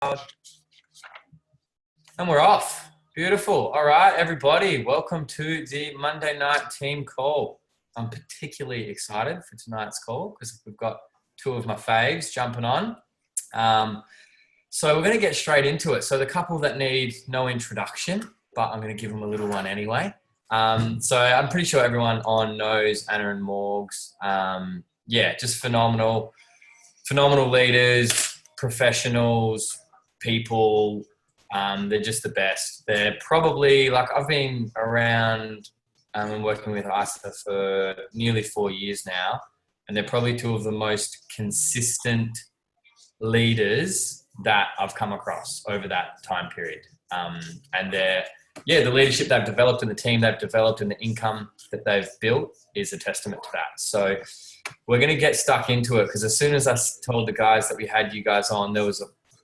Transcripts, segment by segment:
And we're off. Beautiful. All right, everybody. Welcome to the Monday night team call. I'm particularly excited for tonight's call because we've got two of my faves jumping on. So we're going to get straight into it. So the couple that need no introduction, but I'm going to give them a little one anyway. So I'm pretty sure everyone on knows Anna and Morgs. Just phenomenal leaders, professionals, people. They're just the best. They're probably, like, I've been around and working with ISA for nearly 4 years now, and they're probably two of the most consistent leaders that I've come across over that time period. And the leadership they've developed and the team they've developed and the income that they've built is a testament to that. So we're going to get stuck into it because as soon as I told the guys that we had you guys on,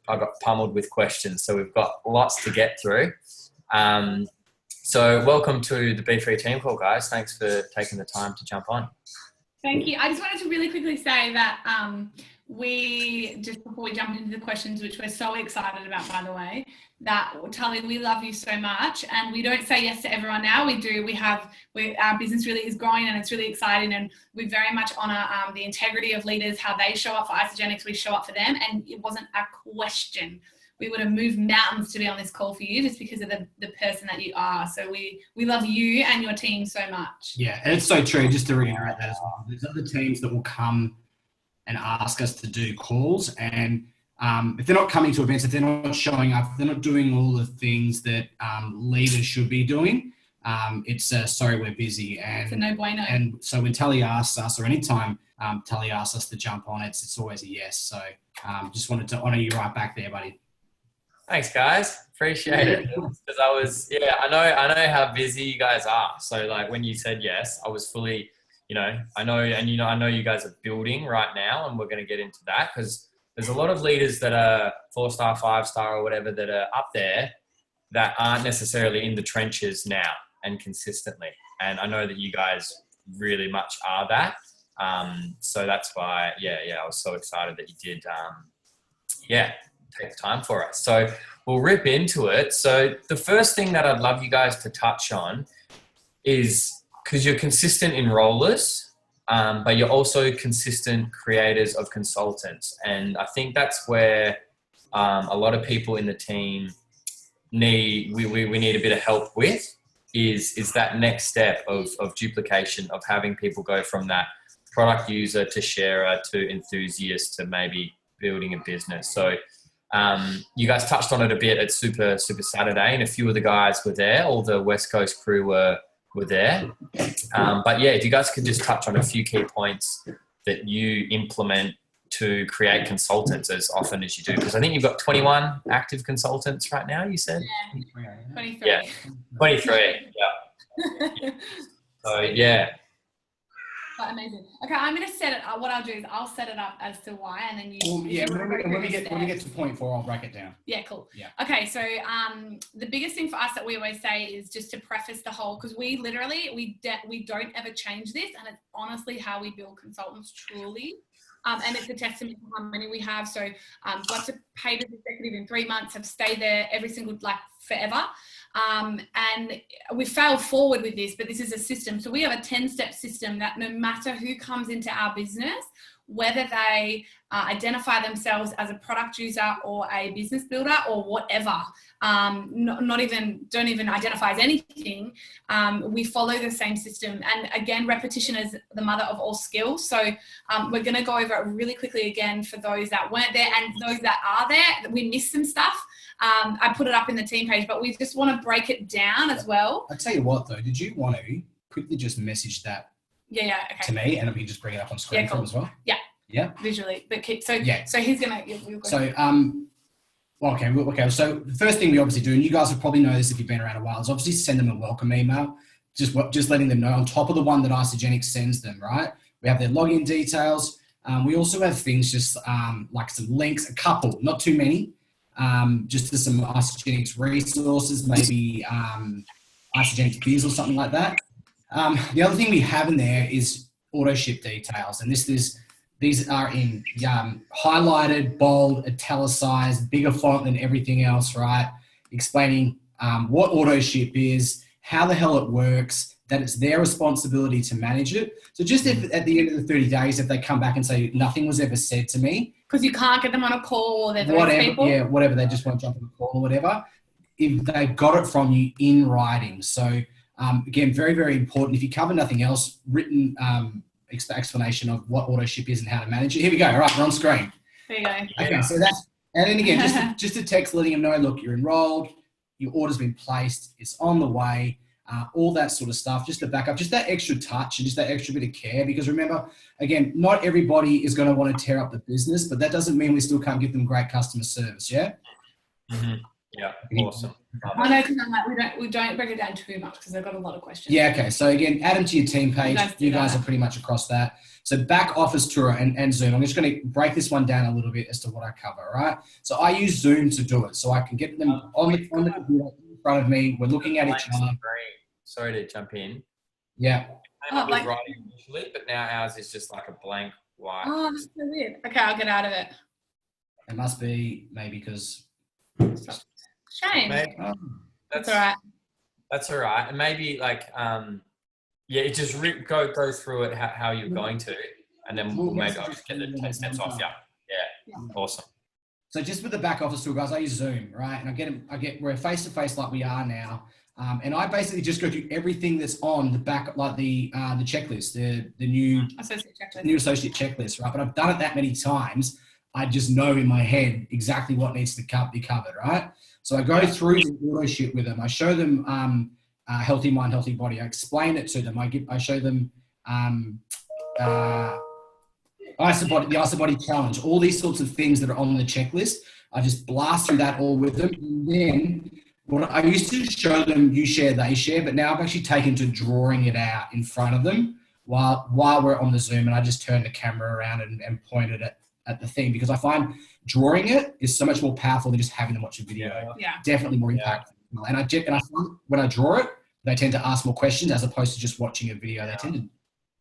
I got pummeled with questions. So we've got lots to get through. So welcome to the BFree team call, guys. Thanks for taking the time to jump on. Thank you. I just wanted to really quickly say that before we jump into the questions, which we're so excited about, by the way, that Tully, we love you so much, and we don't say yes to everyone now. We do. Our business really is growing, and it's really exciting, and we very much honour the integrity of leaders, how they show up for Isogenics, we show up for them, and it wasn't a question. We would have moved mountains to be on this call for you just because of the person that you are. So we love you and your team so much. Yeah, and it's so true. Just to reiterate that as well, there's other teams that will come and ask us to do calls, and if they're not coming to events, if they're not showing up, if they're not doing all the things that leaders should be doing, it's sorry, we're busy. And it's a no bueno. And so when Tully asks us, or anytime Tully asks us to jump on, it's always a yes. So just wanted to honour you right back there, buddy. Thanks, guys. Appreciate it. Because I know how busy you guys are. So like when you said yes, I was fully, I know you guys are building right now, and we're going to get into that because there's a lot of leaders that are 4-star, 5-star or whatever that are up there that aren't necessarily in the trenches now and consistently. And I know that you guys really much are that. So that's why, I was so excited that you did, take the time for us. So we'll rip into it. So the first thing that I'd love you guys to touch on is, because you're consistent enrollers, but you're also consistent creators of consultants. And I think that's where a lot of people in the team we need a bit of help with is that next step of duplication, of having people go from that product user to sharer to enthusiast to maybe building a business. So you guys touched on it a bit at Super Saturday, and a few of the guys were there. All the West Coast crew were there. But if you guys could just touch on a few key points that you implement to create consultants as often as you do. Because I think you've got 21 active consultants right now, you said? Yeah, 23. Yeah, 23, yeah. So, yeah. But amazing. Okay, I'm going to set it up. What I'll do is I'll set it up as to why, and then you... When we get to point 4, I'll break it down. Yeah, cool. Yeah. Okay, so the biggest thing for us that we always say is just to preface the whole, because we literally, we don't ever change this, and it's honestly how we build consultants truly. And it's a testament to how many we have. So got to pay this executive in 3 months, have stayed there every single, forever. And we failed forward with this, but this is a system. So we have a 10-step system that no matter who comes into our business, whether they identify themselves as a product user or a business builder or whatever, don't even identify as anything, we follow the same system. And again, repetition is the mother of all skills. So we're going to go over it really quickly again for those that weren't there and those that are there. We missed some stuff. I put it up in the team page, but we just want to break it down as well. I'll tell you what though, did you want to quickly just message that okay. to me, and we can just bring it up on screen for him as well? Yeah. Visually. But so he's going to... So, so the first thing we obviously do, and you guys will probably know this if you've been around a while, is obviously send them a welcome email, just letting them know on top of the one that Isogenics sends them, right? We have their login details. We also have things just like some links, a couple, not too many, just to some Isogenics resources, maybe Isogenics beers or something like that. The other thing we have in there is auto ship details, and this is these are in highlighted, bold, italicized, bigger font than everything else, right? Explaining what auto ship is, how the hell it works, that it's their responsibility to manage it. So just if at the end of the 30 days, if they come back and say nothing was ever said to me, because you can't get them on a call or they're those whatever, people. yeah, whatever, they just won't jump on a call or whatever. If they got it from you in writing. So again, very, very important. If you cover nothing else, written explanation of what auto ship is and how to manage it. Here we go. All right, we're on screen. There you go. Okay, so that's, and then again, just a text letting them know, look, you're enrolled, your order's been placed, it's on the way, all that sort of stuff, just to back up, just that extra touch and just that extra bit of care. Because remember, again, not everybody is going to want to tear up the business, but that doesn't mean we still can't give them great customer service. Yeah. Mm-hmm. Yeah, awesome. I know, because I'm like, we don't break it down too much because I've got a lot of questions. Yeah, okay. So again, add them to your team page. You guys are pretty much across that. So back office tour and Zoom. I'm just going to break this one down a little bit as to what I cover, right? So I use Zoom to do it. So I can get them on the computer in front of me. We're looking at each other. Sorry to jump in. Yeah. Writing initially, but now ours is just like a blank white. Oh, that's so weird. Okay, I'll get out of it. It must be maybe because... Shame. Maybe, that's all right. That's all right. And maybe like, it just go through it how you're going to, and then maybe I'll just get the 10 steps off. Yeah. Awesome. So just with the back office tool, guys, I use Zoom, right? And we're face to face like we are now. And I basically just go through everything that's on the back, like the checklist, the new associate checklist, right? But I've done it that many times, I just know in my head exactly what needs to be covered, right? So I go through the auto ship with them. I show them healthy mind, healthy body. I explain it to them. I show them the ISO body challenge, all these sorts of things that are on the checklist. I just blast through that all with them. And then what I used to show them, you share, they share, but now I've actually taken to drawing it out in front of them while we're on the Zoom, and I just turn the camera around and point it at the thing, because I find drawing it is so much more powerful than just having them watch a video. Yeah. Definitely more impactful. And I find when I draw it, they tend to ask more questions as opposed to just watching a video. They tend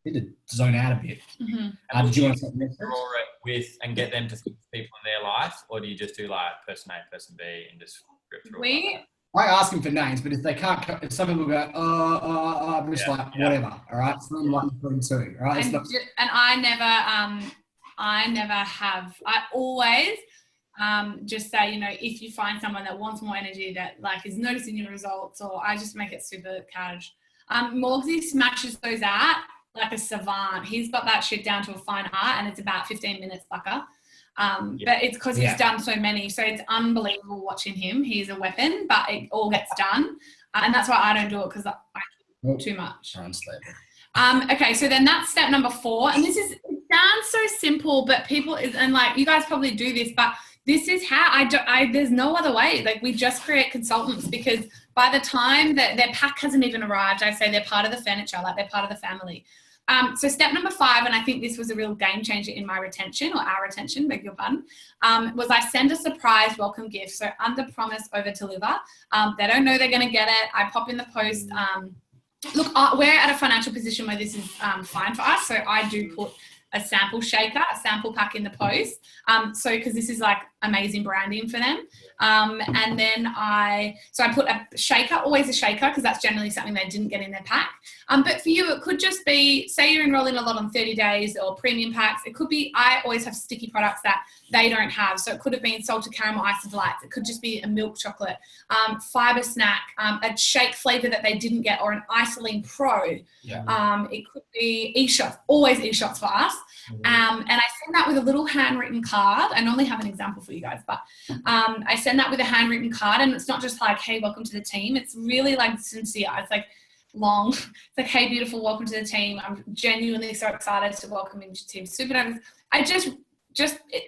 to zone out a bit. Mm-hmm. Did you want to say next? Draw it with and get them to think of people in their life, or do you just do like person A, person B, and just rip through it? I ask them for names, but if they can't, if some people go, I'm just like, whatever, all right? So I'm like, putting two, all right? And I always just say, if you find someone that wants more energy, that like is noticing your results, or I just make it super cash. Morgsy smashes those out like a savant. He's got that shit down to a fine art, and it's about 15 minutes, fucker. But it's because he's done so many. So it's unbelievable watching him. He's a weapon, but it all gets done. And that's why I don't do it, because I do too much. Okay, so then that's step number 4. And it sounds so simple, but and like you guys probably do this, but this is how there's no other way. Like we just create consultants, because by the time that their pack hasn't even arrived, I say they're part of the furniture, like they're part of the family. So step number 5, and I think this was a real game changer in my retention, or our retention, beg your pardon, was I send a surprise welcome gift. So under promise, over deliver. They don't know they're going to get it. I pop in the post. Look, we're at a financial position where this is fine for us. So I do put a sample shaker, a sample pack in the post. Because this is like amazing branding for them. And then I put a shaker, always a shaker, because that's generally something they didn't get in their pack. But for you, it could just be, say you're enrolling a lot on 30 days or premium packs. It could be, I always have sticky products that they don't have. So it could have been salted caramel ice and delights. It could just be a milk chocolate, fiber snack, a shake flavor that they didn't get, or an Isoline Pro. Yeah. It could be e-shots, always e-shots for us. And I send that with a little handwritten card. I normally have an example for you guys, but I send that with a handwritten card, and it's not just like, hey, welcome to the team. It's really like sincere. It's like long. It's like, hey, beautiful, welcome to the team. I'm genuinely so excited to welcome you to Team Supernovas. I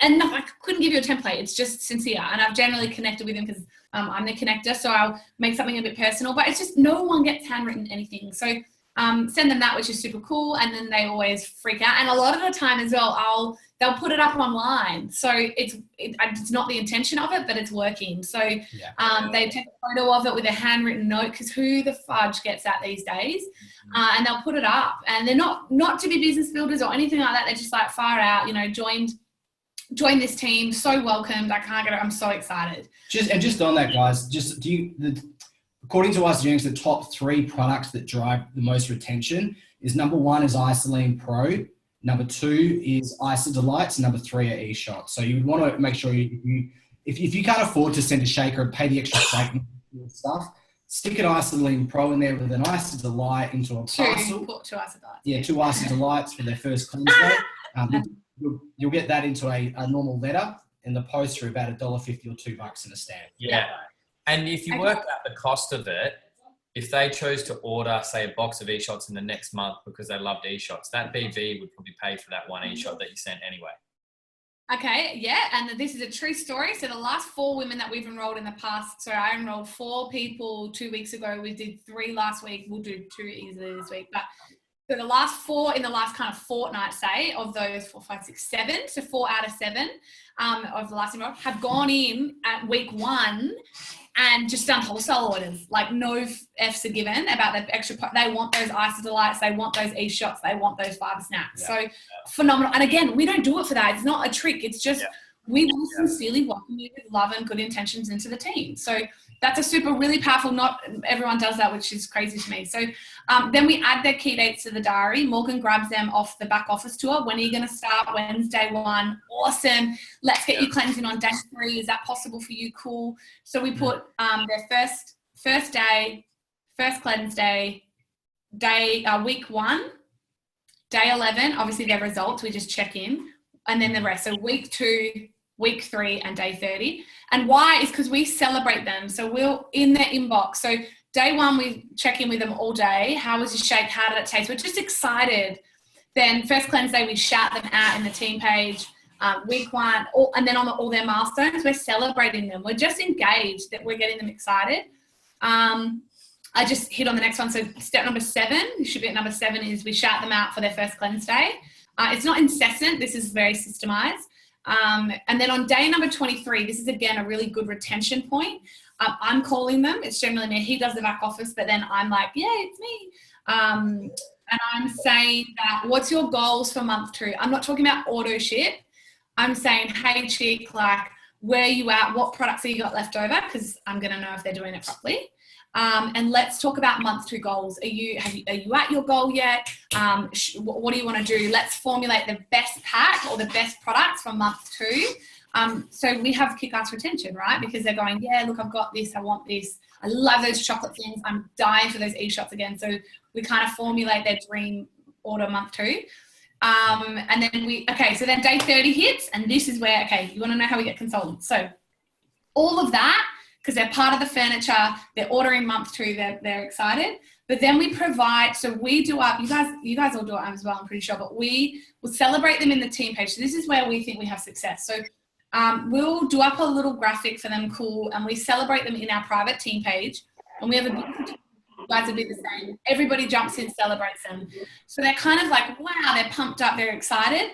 and I couldn't give you a template. It's just sincere. And I've generally connected with him because I'm the connector. So I'll make something a bit personal, but it's just no one gets handwritten anything. So send them that, which is super cool. And then they always freak out. And a lot of the time as well, I'll they'll put it up online. So it's not the intention of it, but it's working. So they take a photo of it with a handwritten note, because who the fudge gets that these days? And they'll put it up, and they're not to be business builders or anything like that. They're just like, far out, you know, join this team. So welcomed. I can't get it. I'm so excited. Just on that, guys, according to Isogenics, the top 3 products that drive the most retention is number 1 is Isoline Pro, number 2 is Isodelights, and number 3 are eShots. So you would want to make sure if you can't afford to send a shaker and pay the extra freight and stuff, stick an Isoline Pro in there with an Isodelight into a parcel. 2 Isodelights. Yeah, 2 Isodelights for their first cleanse day. You'll get that into a normal letter in the post for about $1.50 or $2 in a stamp. Yeah. And if you work out the cost of it, if they chose to order, say, a box of eShots in the next month because they loved eShots, that BV would probably pay for that one eShot that you sent anyway. Okay, yeah, and this is a true story. So the last 4 women that we've enrolled in the past, so I enrolled 4 people 2 weeks ago. We did 3 last week. We'll do 2 easily this week. But so the last 4 in the last kind of fortnight, say, of those 4, 5, 6, 7, so 4 out of 7 of the last enrolled have gone in at week 1 and just done wholesale orders. Like, no F's are given about the extra. They want those Isodelights. They want those eShots. They want those fiber snacks. So phenomenal. And again, we don't do it for that. It's not a trick. It's just we want to sincerely welcome you with love and good intentions into the team. So that's a super, really powerful. Not everyone does that, which is crazy to me. So then we add their key dates to the diary. Morgan grabs them off the back office tour. When are you going to start? Wednesday 1. Awesome. Let's get you cleansing on day 3. Is that possible for you? Cool. So we put their first day, first cleanse day, week 1, day 11, obviously their results, we just check in, and then the rest. So week 2, week 3, and day 30. And why is because we celebrate them. So we'll in their inbox. So day 1, we check in with them all day. How was your shake? How did it taste? We're just excited. Then first cleanse day, we shout them out in the team page. Week 1, and then on all their milestones, we're celebrating them. We're just engaged that we're getting them excited. I just hit on the next one. So step number 7, you should be at number 7, is we shout them out for their first cleanse day. It's not incessant. This is very systemized. And then on day number 23, this is again a really good retention point. I'm calling them. It's generally me. He does the back office, but then I'm like, yeah, it's me. And I'm saying that, what's your goals for month 2? I'm not talking about auto ship. I'm saying, hey, chick, like, where are you at? What products have you got left over? Because I'm going to know if they're doing it properly. And let's talk about month 2 goals. Are you at your goal yet? What do you want to do? Let's formulate the best pack or the best products for month 2. So we have kick-ass retention, right? Because they're going, yeah, look, I've got this. I want this. I love those chocolate things. I'm dying for those eShots again. So we kind of formulate their dream order month 2. And then so then day 30 hits, and this is where, you want to know how we get consultants. So all of that, because they're part of the furniture, they're ordering month 2, they're excited. But then we provide, so we do up, you guys all do it as well, I'm pretty sure, but we will celebrate them in the team page. So this is where we think we have success. So we'll do up a little graphic for them, cool, and we celebrate them in our private team page. And we have a big, you guys will be the same. Everybody jumps in, celebrates them. So they're kind of like, wow, they're pumped up, they're excited.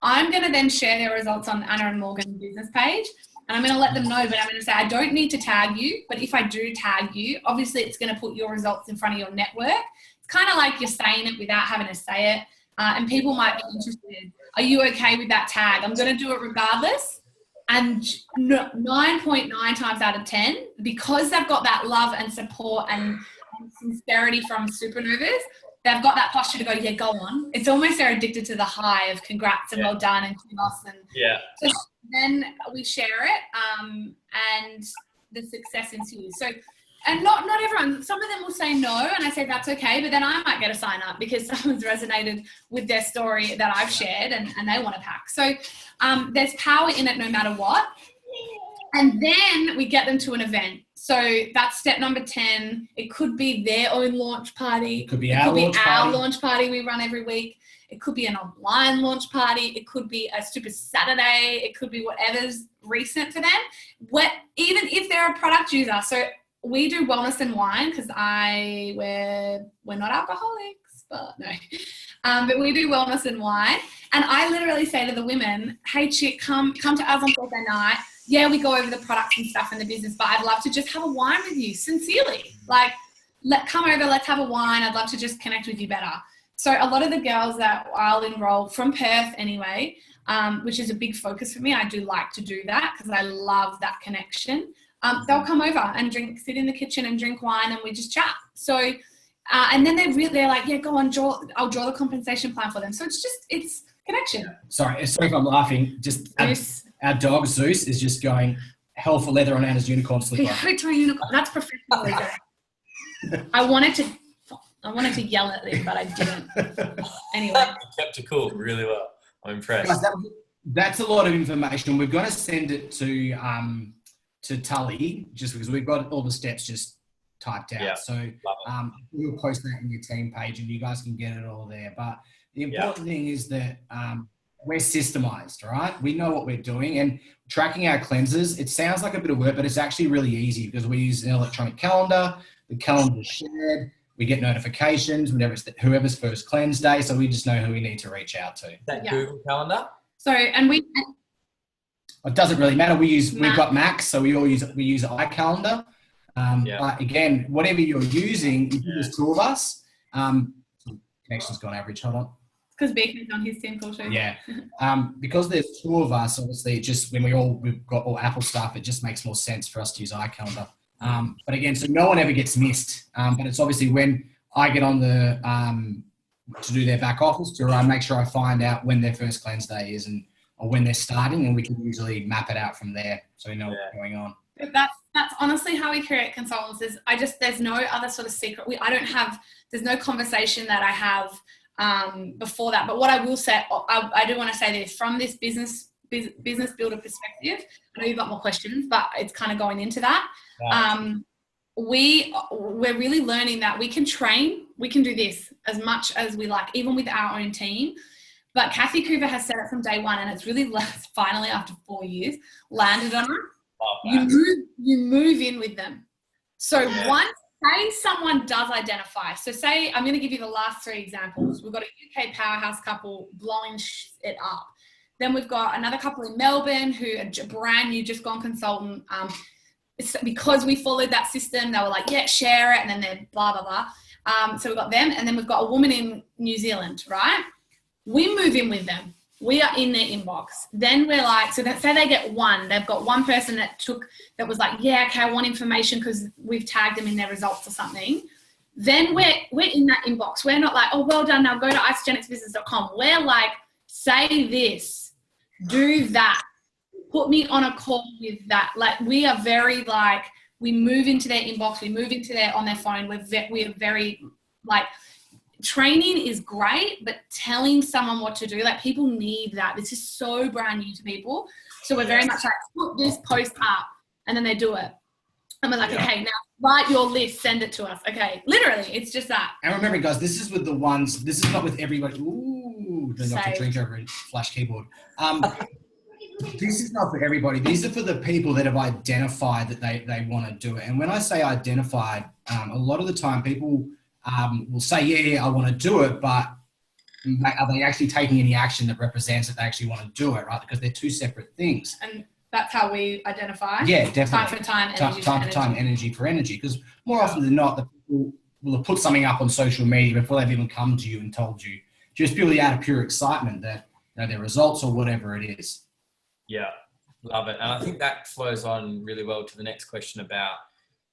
I'm going to then share their results on Anna and Morgan's business page. And I'm going to let them know, but I'm going to say, I don't need to tag you, but if I do tag you, obviously it's going to put your results in front of your network. It's kind of like you're saying it without having to say it. And people might be interested. Are you okay with that tag? I'm going to do it regardless. And 9.9 times out of 10, because they've got that love and support and sincerity from Supernovas, they've got that posture to go, yeah, go on. It's almost they're addicted to the high of congrats and well done and kudos. And so then we share it and the success ensues. So, and not everyone, some of them will say no, and I say that's okay, but then I might get a sign up because someone's resonated with their story that I've shared and they want to pack. So there's power in it no matter what. And then we get them to an event. So that's step number 10. It could be their own launch party. It could be our launch party we run every week. It could be an online launch party. It could be a Super Saturday. It could be whatever's recent for them. Even if they're a product user. So we do wellness and wine because we're not alcoholics, but no. But we do wellness and wine. And I literally say to the women, hey, chick, come to us on Thursday night. Yeah, we go over the products and stuff in the business, but I'd love to just have a wine with you, sincerely. Like, come over, let's have a wine. I'd love to just connect with you better. So a lot of the girls that I'll enroll from Perth anyway, which is a big focus for me. I do like to do that because I love that connection. They'll come over and sit in the kitchen and drink wine, and we just chat. So, and then they're like, yeah, go on, I'll draw the compensation plan for them. So it's connection. Sorry if I'm laughing. Just our dog Zeus is just going hell for leather on Anna's unicorn slipper. That's professional. I wanted to yell at them, but I didn't. Anyway, you kept it cool really well. I'm impressed. Guys, that's a lot of information. We're going to send it to Tully just because we've got all the steps just typed out. Yeah, so we'll post that in your team page and you guys can get it all there. But the important thing is that we're systemized, right? We know what we're doing, and tracking our cleanses, it sounds like a bit of work, but it's actually really easy because we use an electronic calendar. The calendar is shared. We get notifications whenever it's whoever's first cleanse day, so we just know who we need to reach out to. That Google Calendar? So, and it doesn't really matter. We've got Macs, so we use iCalendar. But again, whatever you're using, there's two of us. Connection's gone average. Hold on. Because Bacon's on his team call too. Yeah. Because there's two of us, obviously, just when we've got all Apple stuff, it just makes more sense for us to use iCalendar. But again, so no one ever gets missed. But it's obviously when I get on the to do their back office to make sure I find out when their first cleanse day is or when they're starting, and we can usually map it out from there so we know what's going on. That's honestly how we create consultants. There's no other sort of secret. There's no conversation that I have before that. But what I will say, I do want to say this from this business builder perspective. I know you've got more questions, but it's kind of going into that. We're really learning that we can train, we can do this as much as we like, even with our own team. But Kathy Cooper has said it from day one, and it's really finally after 4 years landed on her. You move in with them. So once, say someone does identify. So say, I'm going to give you the last 3 examples. We've got a UK powerhouse couple blowing it up. Then we've got another couple in Melbourne who are brand new, just gone consultant. Because we followed that system, they were like, yeah, share it. And then they're blah, blah, blah. So we've got them. And then we've got a woman in New Zealand, right? We move in with them. We are in their inbox. Then we're like, so say they get one. They've got one person that was like, yeah, okay, I want information because we've tagged them in their results or something. Then we're in that inbox. We're not like, oh, well done, now go to isogenicsbusiness.com. We're like, say this, do that, put me on a call with that. Like, we are very like, we move into their inbox, we move into on their phone. We are very like, training is great, but telling someone what to do, like, people need that. This is so brand new to people. So we're very much like, put this post up, and then they do it. And we're like, okay, now write your list, send it to us. Okay, literally, it's just that. And remember, guys, this is with the ones, this is not with everybody. Ooh, don't knock your drink over a flash keyboard. This is not for everybody. These are for the people that have identified that they want to do it. And when I say identified, a lot of the time people will say, yeah, I want to do it, but are they actually taking any action that represents that they actually want to do it, right? Because they're two separate things. And that's how we identify. Yeah, definitely. Time for time, energy for energy. Because more often than not, the people will have put something up on social media before they've even come to you and told you, just purely out of pure excitement that their results or whatever it is. Yeah, love it. And I think that flows on really well to the next question about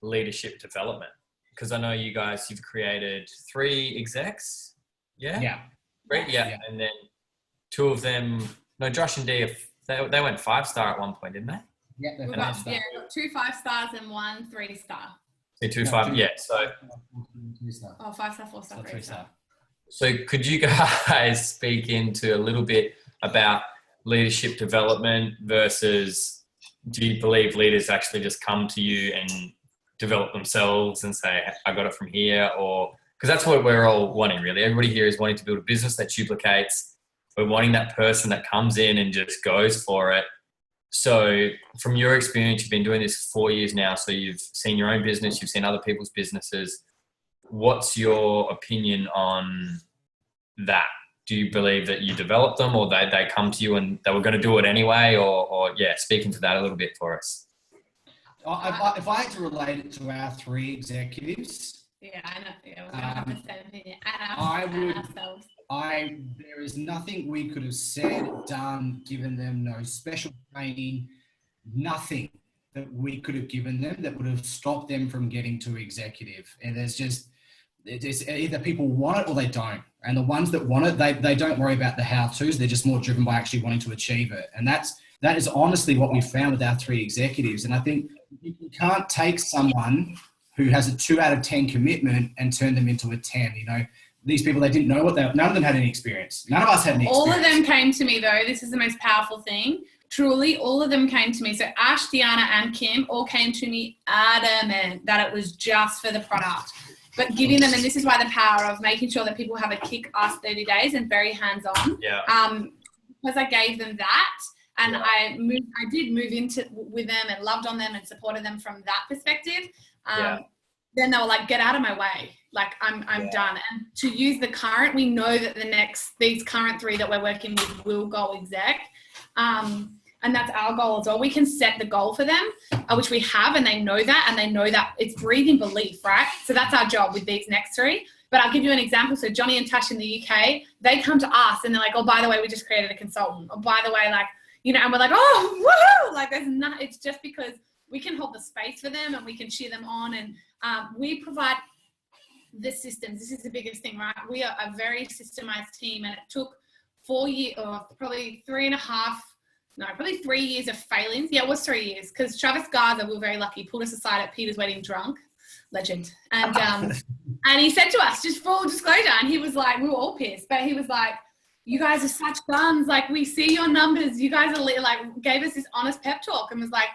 leadership development. Because I know you guys, you've created 3 execs. Yeah? Yeah. Great. Yeah. And then 2 of them, no, Josh and Dee, they went 5-star at one point, didn't they? Yeah, they're 5-star. Yeah, 2 5-stars and 1 3-star. So 2 5, yeah. So 5-star, 4-star, 3-star. So could you guys speak into a little bit about leadership development versus, do you believe leaders actually just come to you and develop themselves and say, I got it from here? Or, because that's what we're all wanting, really. Everybody here is wanting to build a business that duplicates. We're wanting that person that comes in and just goes for it. So from your experience, you've been doing this for 4 years now. So you've seen your own business, you've seen other people's businesses. What's your opinion on that? Do you believe that you developed them, or they come to you and they were going to do it anyway? Or yeah, speak into that a little bit for us. If I had to relate it to our 3 executives, Yeah, I know. Yeah, we're gonna have the same opinion. There is nothing we could have said, done, given them no special training, nothing that we could have given them that would have stopped them from getting to executive. And it's either people want it or they don't. And the ones that want it, they don't worry about the how-tos. They're just more driven by actually wanting to achieve it. And that is honestly what we found with our 3 executives. And I think you can't take someone who has a 2 out of 10 commitment and turn them into a 10. You know, these people, they didn't know none of them had any experience. None of us had any experience. All of them came to me though. This is the most powerful thing. Truly, all of them came to me. So Ash, Deanna, and Kim all came to me adamant that it was just for the product. But giving them, and this is why the power of making sure that people have a kick-ass 30 days and very hands-on. Yeah. Because I gave them that, and I did move into with them and loved on them and supported them from that perspective. Then they were like, get out of my way. Like I'm done. And to use the current, we know that these current 3 that we're working with will go exec. And that's our goal as well. We can set the goal for them, which we have, and they know that it's breathing belief, right? So that's our job with these next 3. But I'll give you an example. So Johnny and Tash in the UK, they come to us and they're like, oh, by the way, we just created a consultant. Or by the way, like, you know, and we're like, oh, woohoo! Like it's just because we can hold the space for them and we can cheer them on. And we provide the systems. This is the biggest thing, right? We are a very systemized team, and it took 4 years, or probably 3 years of failings. Yeah, it was 3 years, because Travis Garza, we were very lucky, pulled us aside at Peter's wedding drunk, legend. And and he said to us, just full disclosure, and he was like, we were all pissed, but he was like, you guys are such guns. Like, we see your numbers. You guys are like, gave us this honest pep talk and was like,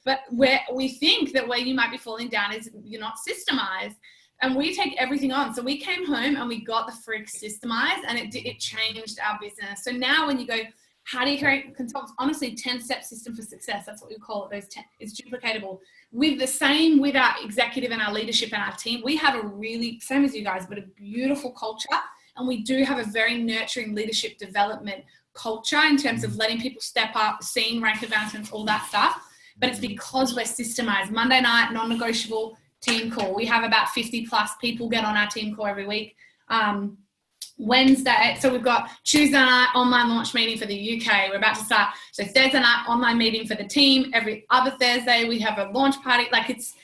but we think that where you might be falling down is you're not systemized. And we take everything on. So we came home and we got the freak systemized, and it changed our business. So now when you go, how do you create consultants? Honestly, 10-step system for success. That's what we call it. Those 10. It's duplicatable. With our executive and our leadership and our team, we have a really, same as you guys, but a beautiful culture. And we do have a very nurturing leadership development culture in terms of letting people step up, seeing rank advancements, all that stuff. But it's because we're systemized. Monday night, non-negotiable team call. We have about 50 plus people get on our team call every week. Wednesday, so we've got Tuesday night online launch meeting for the UK. We're about to start. So Thursday night online meeting for the team. Every other Thursday we have a launch party. Like it's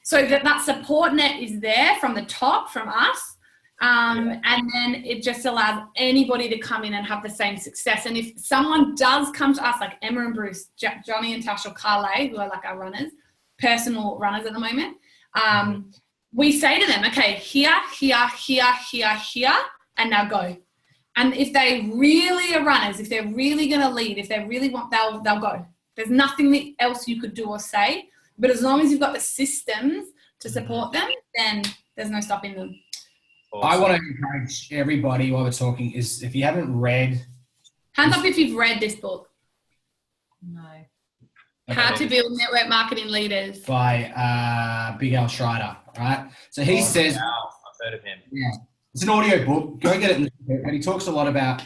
so that support net is there from the top, from us. And then it just allows anybody to come in and have the same success. And if someone does come to us, like Emma and Bruce, Johnny and Tash, or Carly, who are like our runners, personal runners at the moment, we say to them, okay, here, and now go. And if they really are runners, if they're really going to lead, if they really want, they'll go. There's nothing else you could do or say. But as long as you've got the systems to support them, then there's no stopping them. Awesome. I want to encourage everybody while we're talking is, if you haven't read... Hands up if you've read this book. No. Okay. How to Build Network Marketing Leaders. By Big Al Schreider, right? So he says... I've heard of him. Yeah. It's an audio book. Go get it. And he talks a lot about,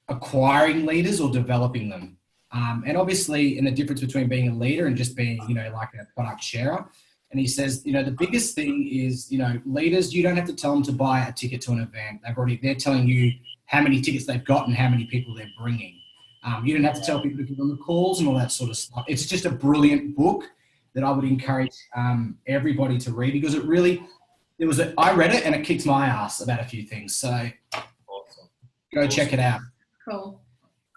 acquiring leaders or developing them. And obviously, in the difference between being a leader and just being, like a product sharer. And he says, the biggest thing is, leaders, you don't have to tell them to buy a ticket to an event. They're telling you how many tickets they've got and how many people they're bringing. You don't have to tell people to give them the calls and all that sort of stuff. It's just a brilliant book that I would encourage everybody to read, because I read it and it kicked my ass about a few things. So Awesome. Go check it out. Cool.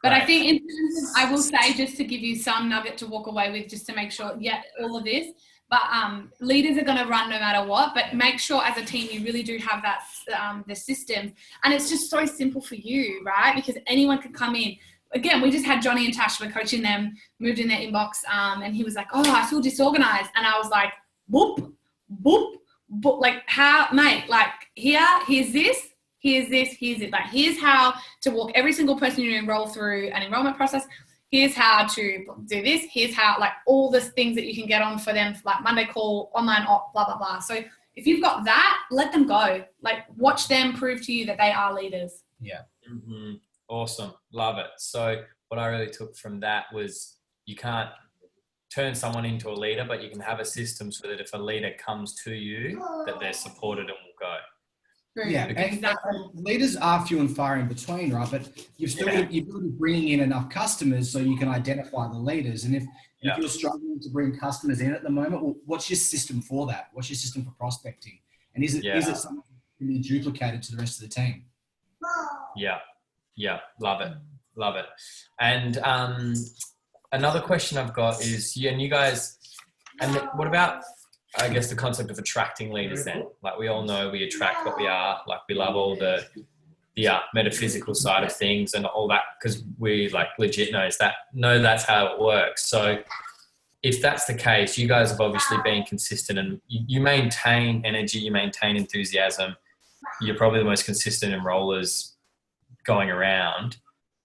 But I think in terms of, I will say, just to give you some nugget to walk away with, just to make sure, all of this, but leaders are going to run no matter what, but make sure as a team you really do have that, the systems. And it's just so simple for you, right? Because anyone can come in. Again, we just had Johnny and Tash, we're coaching them, moved in their inbox, and he was like, oh, I feel disorganized. And I was like, boop, boop, boop. Like, how, mate, like, here's this, here's it. Like, here's how to walk every single person you enroll through an enrollment process. Here's how to do this. Here's how, like, all the things that you can get on for them, like Monday call, online op, blah, blah, blah. So If you've got that, let them go. Like, watch them prove to you that they are leaders. Yeah. Mm-hmm. Awesome. Love it. So what I really took from that was you can't turn someone into a leader, but you can have a system so that if a leader comes to you, that they're supported and will go. Yeah, and leaders are few and far in between, right? But you've still got to be bringing in enough customers so you can identify the leaders. And if you're struggling to bring customers in at the moment, well, what's your system for that? What's your system for prospecting? And is it something that can be duplicated to the rest of the team? Yeah, love it. And another question I've got is, and you guys, and what about, I guess, the concept of attracting leaders then? Like, we all know we attract what we are. Like, we love all the metaphysical side of things and all that, because we like legit know that's how it works. So if that's the case, you guys have obviously been consistent, and you maintain energy, you maintain enthusiasm. You're probably the most consistent enrollers going around.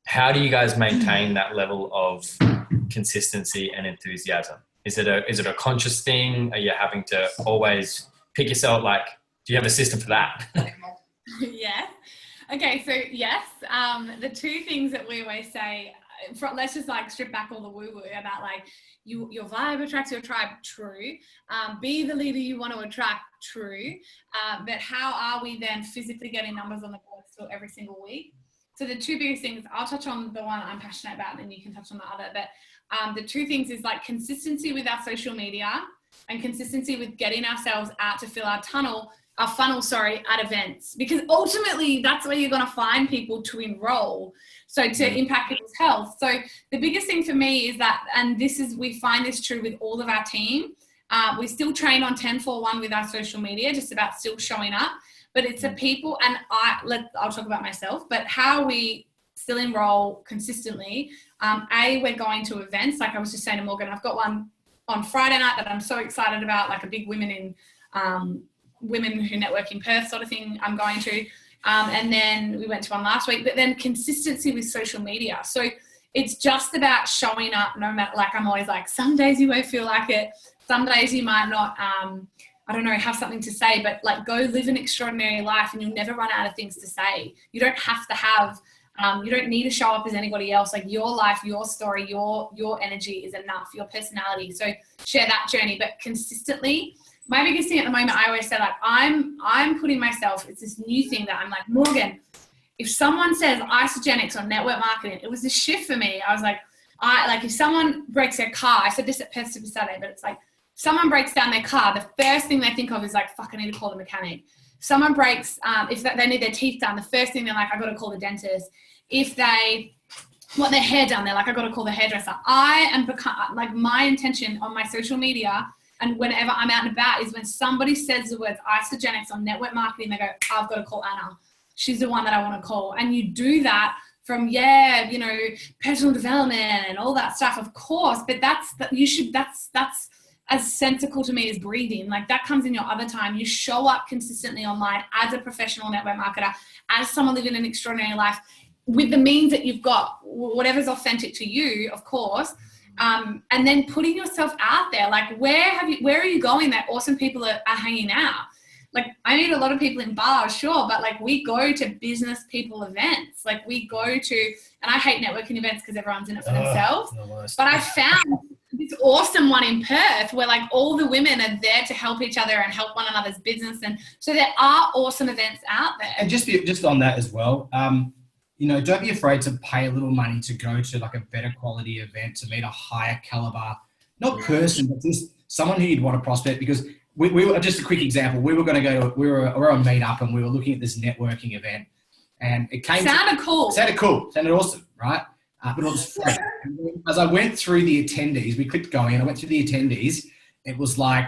How do you guys maintain that level of consistency and enthusiasm? Is it a conscious thing? Are you having to always pick yourself? Like, do you have a system for that? Yeah. Okay. So yes, the two things that we always say, let's just like strip back all the woo woo about like your vibe attracts your tribe. True. Be the leader you want to attract. True. But how are we then physically getting numbers on the board still every single week? So the two biggest things, I'll touch on the one I'm passionate about, and then you can touch on the other. But the two things is like consistency with our social media and consistency with getting ourselves out to fill our funnel, at events. Because ultimately, that's where you're going to find people to enroll. So to impact people's health. So the biggest thing for me is that, and we find this true with all of our team. We still train on 10-4-1 with our social media, just about still showing up. But it's the people, and I'll talk about myself, but how we still enroll consistently. We're going to events. Like I was just saying to Morgan, I've got one on Friday night that I'm so excited about, like a big Women Who Network in Perth sort of thing I'm going to. And then we went to one last week, but then consistency with social media. So it's just about showing up no matter, like I'm always like, some days you won't feel like it. Some days you might not, have something to say, but like go live an extraordinary life and you'll never run out of things to say. You don't have to have, you don't need to show up as anybody else. Like your life, your story, your energy is enough, your personality. So share that journey, but consistently. My biggest thing at the moment, I always say like, I'm putting myself, it's this new thing that I'm like, Morgan, if someone says isogenics or network marketing, it was a shift for me. I was like, if someone breaks their car, I said this at Perth Super Saturday, but it's like, someone breaks down their car, the first thing they think of is like, fuck, I need to call the mechanic. Someone breaks, if they need their teeth done, the first thing they're like, I got to call the dentist. If they want their hair done, they're like, I got to call the hairdresser. I am like, my intention on my social media and whenever I'm out and about is when somebody says the words isogenics on network marketing, they go, I've got to call Anna. She's the one that I want to call. And you do that from, personal development and all that stuff, of course, but that's as sensical to me as breathing. Like that comes in your other time. You show up consistently online as a professional network marketer, as someone living an extraordinary life with the means that you've got, whatever's authentic to you, of course. And then putting yourself out there, like where are you going that awesome people are hanging out? Like I meet a lot of people in bars, sure, but like we go to business people events. Like we go to, and I hate networking events because everyone's in it for themselves. But I found this awesome one in Perth where like all the women are there to help each other and help one another's business. And so there are awesome events out there. And just on that as well, don't be afraid to pay a little money to go to like a better quality event, to meet a higher caliber, not person, but just someone who you'd want to prospect. Because we were, just a quick example, we were going to we're on Meetup and we were looking at this networking event and it sounded cool. Sounded awesome, right? But it was free. As I went through the attendees, we clicked go in, I went through the attendees, it was like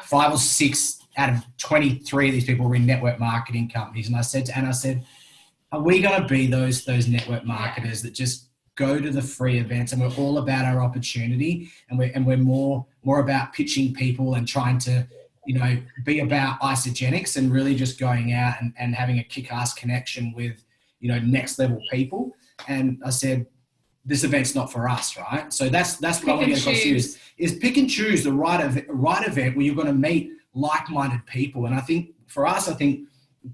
5 or 6 out of 23 of these people were in network marketing companies. And I said to Anna, are we going to be those network marketers that just go to the free events and we're all about our opportunity and we're more about pitching people and trying to, be about isogenics and really just going out and having a kick-ass connection with, next level people. And I said, this event's not for us, right? So that's what I want to get across to you is pick and choose the right event where you're going to meet like-minded people. And I think for us,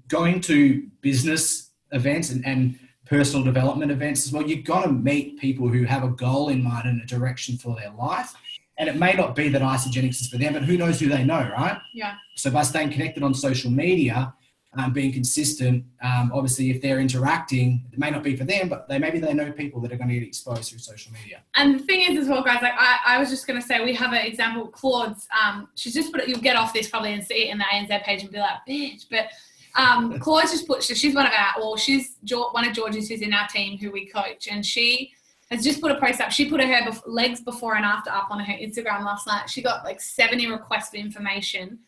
going to business events and personal development events as well, you're going to meet people who have a goal in mind and a direction for their life. And it may not be that Isagenix is for them, but who knows who they know, right? Yeah. So by staying connected on social media, being consistent, obviously if they're interacting, it may not be for them, but maybe they know people that are going to get exposed through social media. And the thing is as well, guys, like I was just going to say, we have an example, Claude's, she's just put it, you'll get off this probably and see it in the ANZ page and be like, bitch, but Claude's just put, she's one of George's who's in our team who we coach, and she has just put a post up. She put her legs before and after up on her Instagram last night. She got like 70 requests for information,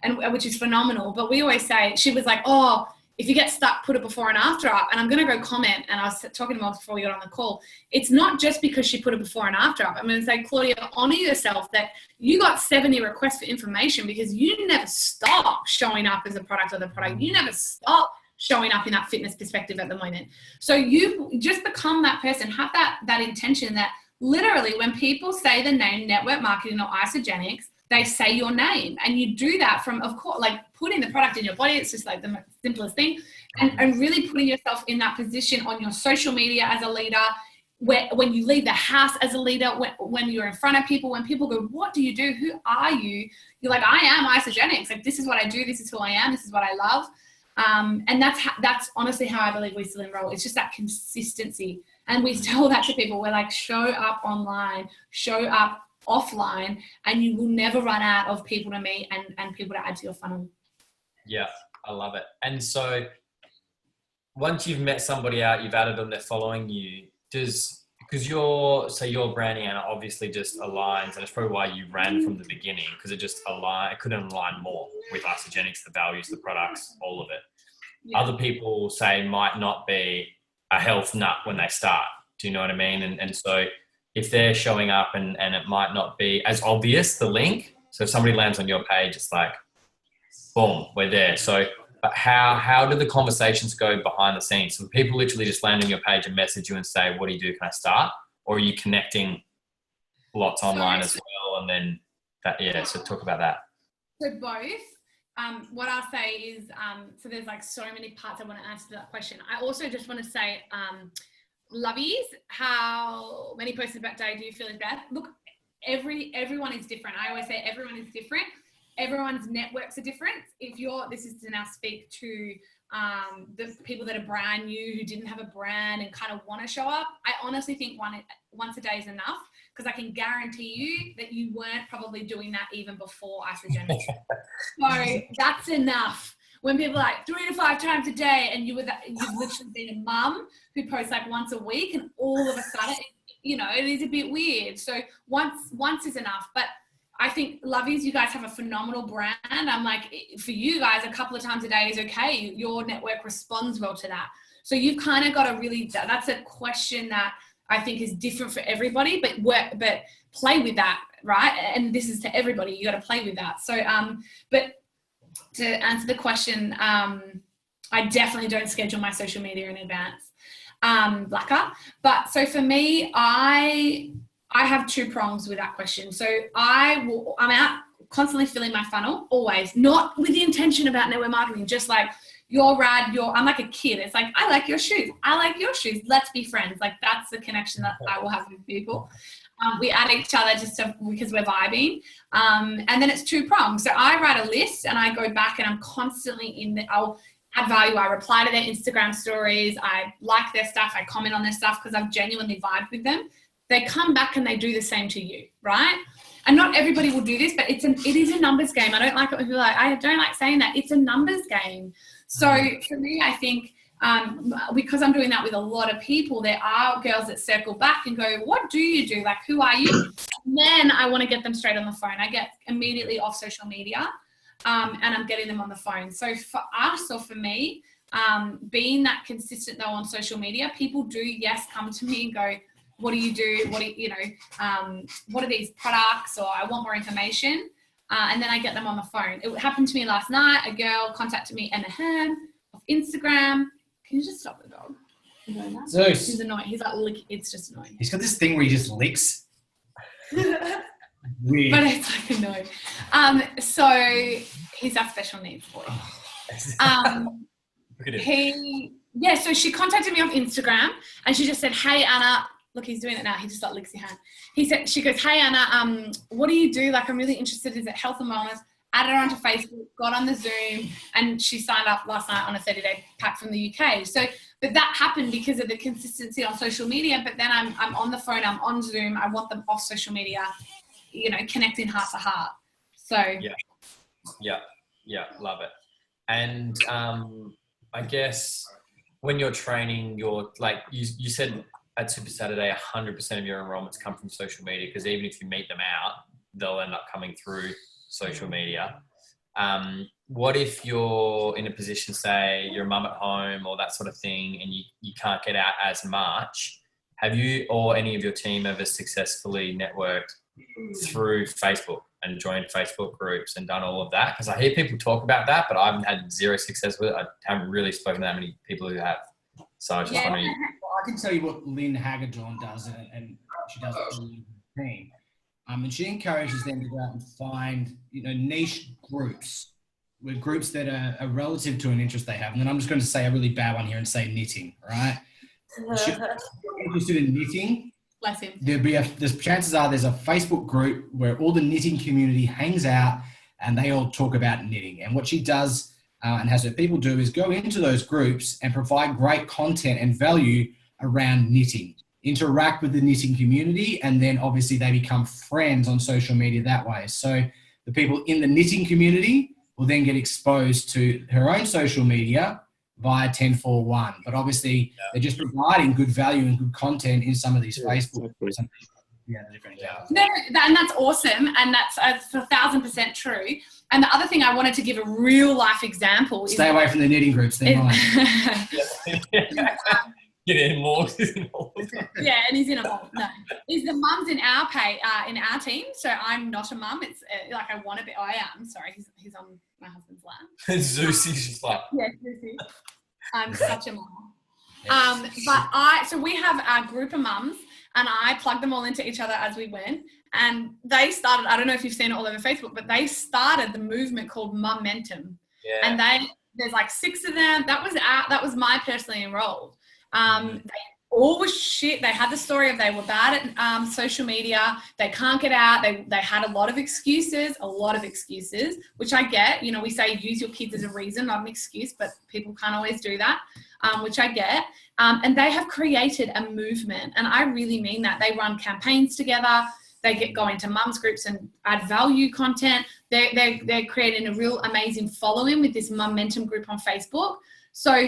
and which is phenomenal. But we always say, she was like, oh, if you get stuck, put a before and after up. And I'm going to go comment, and I was talking to Mel before we got on the call. It's not just because she put a before and after up. I'm going to say, Claudia, honor yourself that you got 70 requests for information because you never stop showing up as a product or the product. You never stop showing up in that fitness perspective at the moment. So you just become that person, have that intention that literally when people say the name network marketing or Isagenix, they say your name, and you do that from, of course, like putting the product in your body. It's just like the simplest thing, and really putting yourself in that position on your social media as a leader, when you leave the house as a leader, when you're in front of people, when people go, what do you do? Who are you? You're like, I am Isagenix. Like, this is what I do. This is who I am. This is what I love. And that's honestly how I believe we still enroll. It's just that consistency. And we tell that to people. We're like, show up online, show up offline, and you will never run out of people to meet and people to add to your funnel. Yeah, I love it. And so once you've met somebody out, you've added them, they're following you, because your branding and obviously just aligns, and it's probably why you ran from the beginning, because it couldn't align more with Isagenix, the values, the products, all of it. Yeah. Other people say might not be a health nut when they start. Do you know what I mean? And so if they're showing up and it might not be as obvious, the link. So if somebody lands on your page, it's like, boom, we're there. So but how do the conversations go behind the scenes? So people literally just land on your page and message you and say, what do you do? Can I start? Or are you connecting lots online as well? And then so talk about that. So both. What I'll say is, so there's like so many parts I want to answer to that question. I also just want to say, lovies, how many posts about day do you feel is bad? Look, everyone is different. I always say everyone is different. Everyone's networks are different. This is to now speak to the people that are brand new, who didn't have a brand and kind of want to show up. I honestly think once a day is enough, because I can guarantee you that you weren't probably doing that even before Isagenix. So that's enough. When people are like 3 to 5 times a day, and you've literally been a mum who posts like once a week, and all of a sudden, it is a bit weird. So once is enough. But I think, lovies, you guys have a phenomenal brand. I'm like, for you guys, a couple of times a day is okay. Your network responds well to that. So you've kind of got to that's a question that I think is different for everybody, but play with that, right? And this is to everybody. You got to play with that. So, but to answer the question, I definitely don't schedule my social media in advance, Blacker. But so for me, I have 2 prongs with that question. So I'm out constantly filling my funnel, always, not with the intention about network marketing, just like, you're rad, I'm like a kid. It's like, I like your shoes. I like your shoes. Let's be friends. Like, that's the connection that I will have with people. We add each other because we're vibing. And then it's 2 prongs. So I write a list and I go back and I'm constantly I'll add value. I reply to their Instagram stories. I like their stuff. I comment on their stuff because I've genuinely vibed with them. They come back and they do the same to you, right? And not everybody will do this, but it is a numbers game. I don't like it when people are like, I don't like saying that. It's a numbers game. So for me, I think because I'm doing that with a lot of people, there are girls that circle back and go, what do you do? Like, who are you? And then I want to get them straight on the phone. I get immediately off social media and I'm getting them on the phone. So for us, or for me, being that consistent though on social media, people do, yes, come to me and go, what do you do? What are these products? Or I want more information. And then I get them on the phone. It happened to me last night. A girl contacted me, Emma Ham, off Instagram. Can you just stop the dog? Zeus. He's annoying. He's like, it's just annoying. He's got this thing where he just licks. Weird. But it's like annoying. So He's our special needs boy. Look at him. So she contacted me off Instagram and she just said, hey, Anna, look, he's doing it now. He just like licks your hand. She goes, hey, Anna, what do you do? Like, I'm really interested. Is it health and wellness? Added her onto Facebook, got on the Zoom, and she signed up last night on a 30-day pack from the UK. So, but that happened because of the consistency on social media. But then I'm on the phone, I'm on Zoom. I want them off social media, connecting heart to heart. So yeah, love it. And I guess when you're training, you're like you said at Super Saturday, 100% of your enrollments come from social media, because even if you meet them out, they'll end up coming through social media. What if you're in a position, say you're a mum at home or that sort of thing, and you can't get out as much? Have you or any of your team ever successfully networked through Facebook and joined Facebook groups and done all of that? Because I hear people talk about that, but I haven't had zero success with it. I haven't really spoken to that many people who have. So I was just wondering. Well, I can tell you what Lynn Hagedorn does, and she does it for the team. And she encourages them to go out and find, niche groups, with groups that are relative to an interest they have. And then I'm just going to say a really bad one here and say knitting, right? If you're interested in knitting, there's chances are there's a Facebook group where all the knitting community hangs out and they all talk about knitting. And what she does and has her people do is go into those groups and provide great content and value around knitting. Interact with the knitting community, and then obviously they become friends on social media that way. So the people in the knitting community will then get exposed to her own social media via 1041. But obviously they're just providing good value and good content in some of these Facebook groups. No, and that's awesome, and that's 1,000% true. And the other thing I wanted to give a real life example is... Stay away from the knitting groups, they're mine. Get in more. Yeah, and he's in a mall. No, is the mums in our team. So I'm not a mum. It's like I want to be. I am. Sorry, he's on my husband's lap. Zeus is just like. Yeah, Zeus. I'm such a mum. So we have our group of mums, and I plugged them all into each other as we went. And they started. I don't know if you've seen it all over Facebook, but they started the movement called Momentum. Yeah. And there's like 6 of them. That was my personally enrolled. They all was shit. They had the story of they were bad at social media. They can't get out. They had a lot of excuses, which I get. We say use your kids as a reason, not an excuse, but people can't always do that, which I get. And they have created a movement, and I really mean that. They run campaigns together. They go into mums groups and add value content. They're creating a real amazing following with this Momentum group on Facebook. So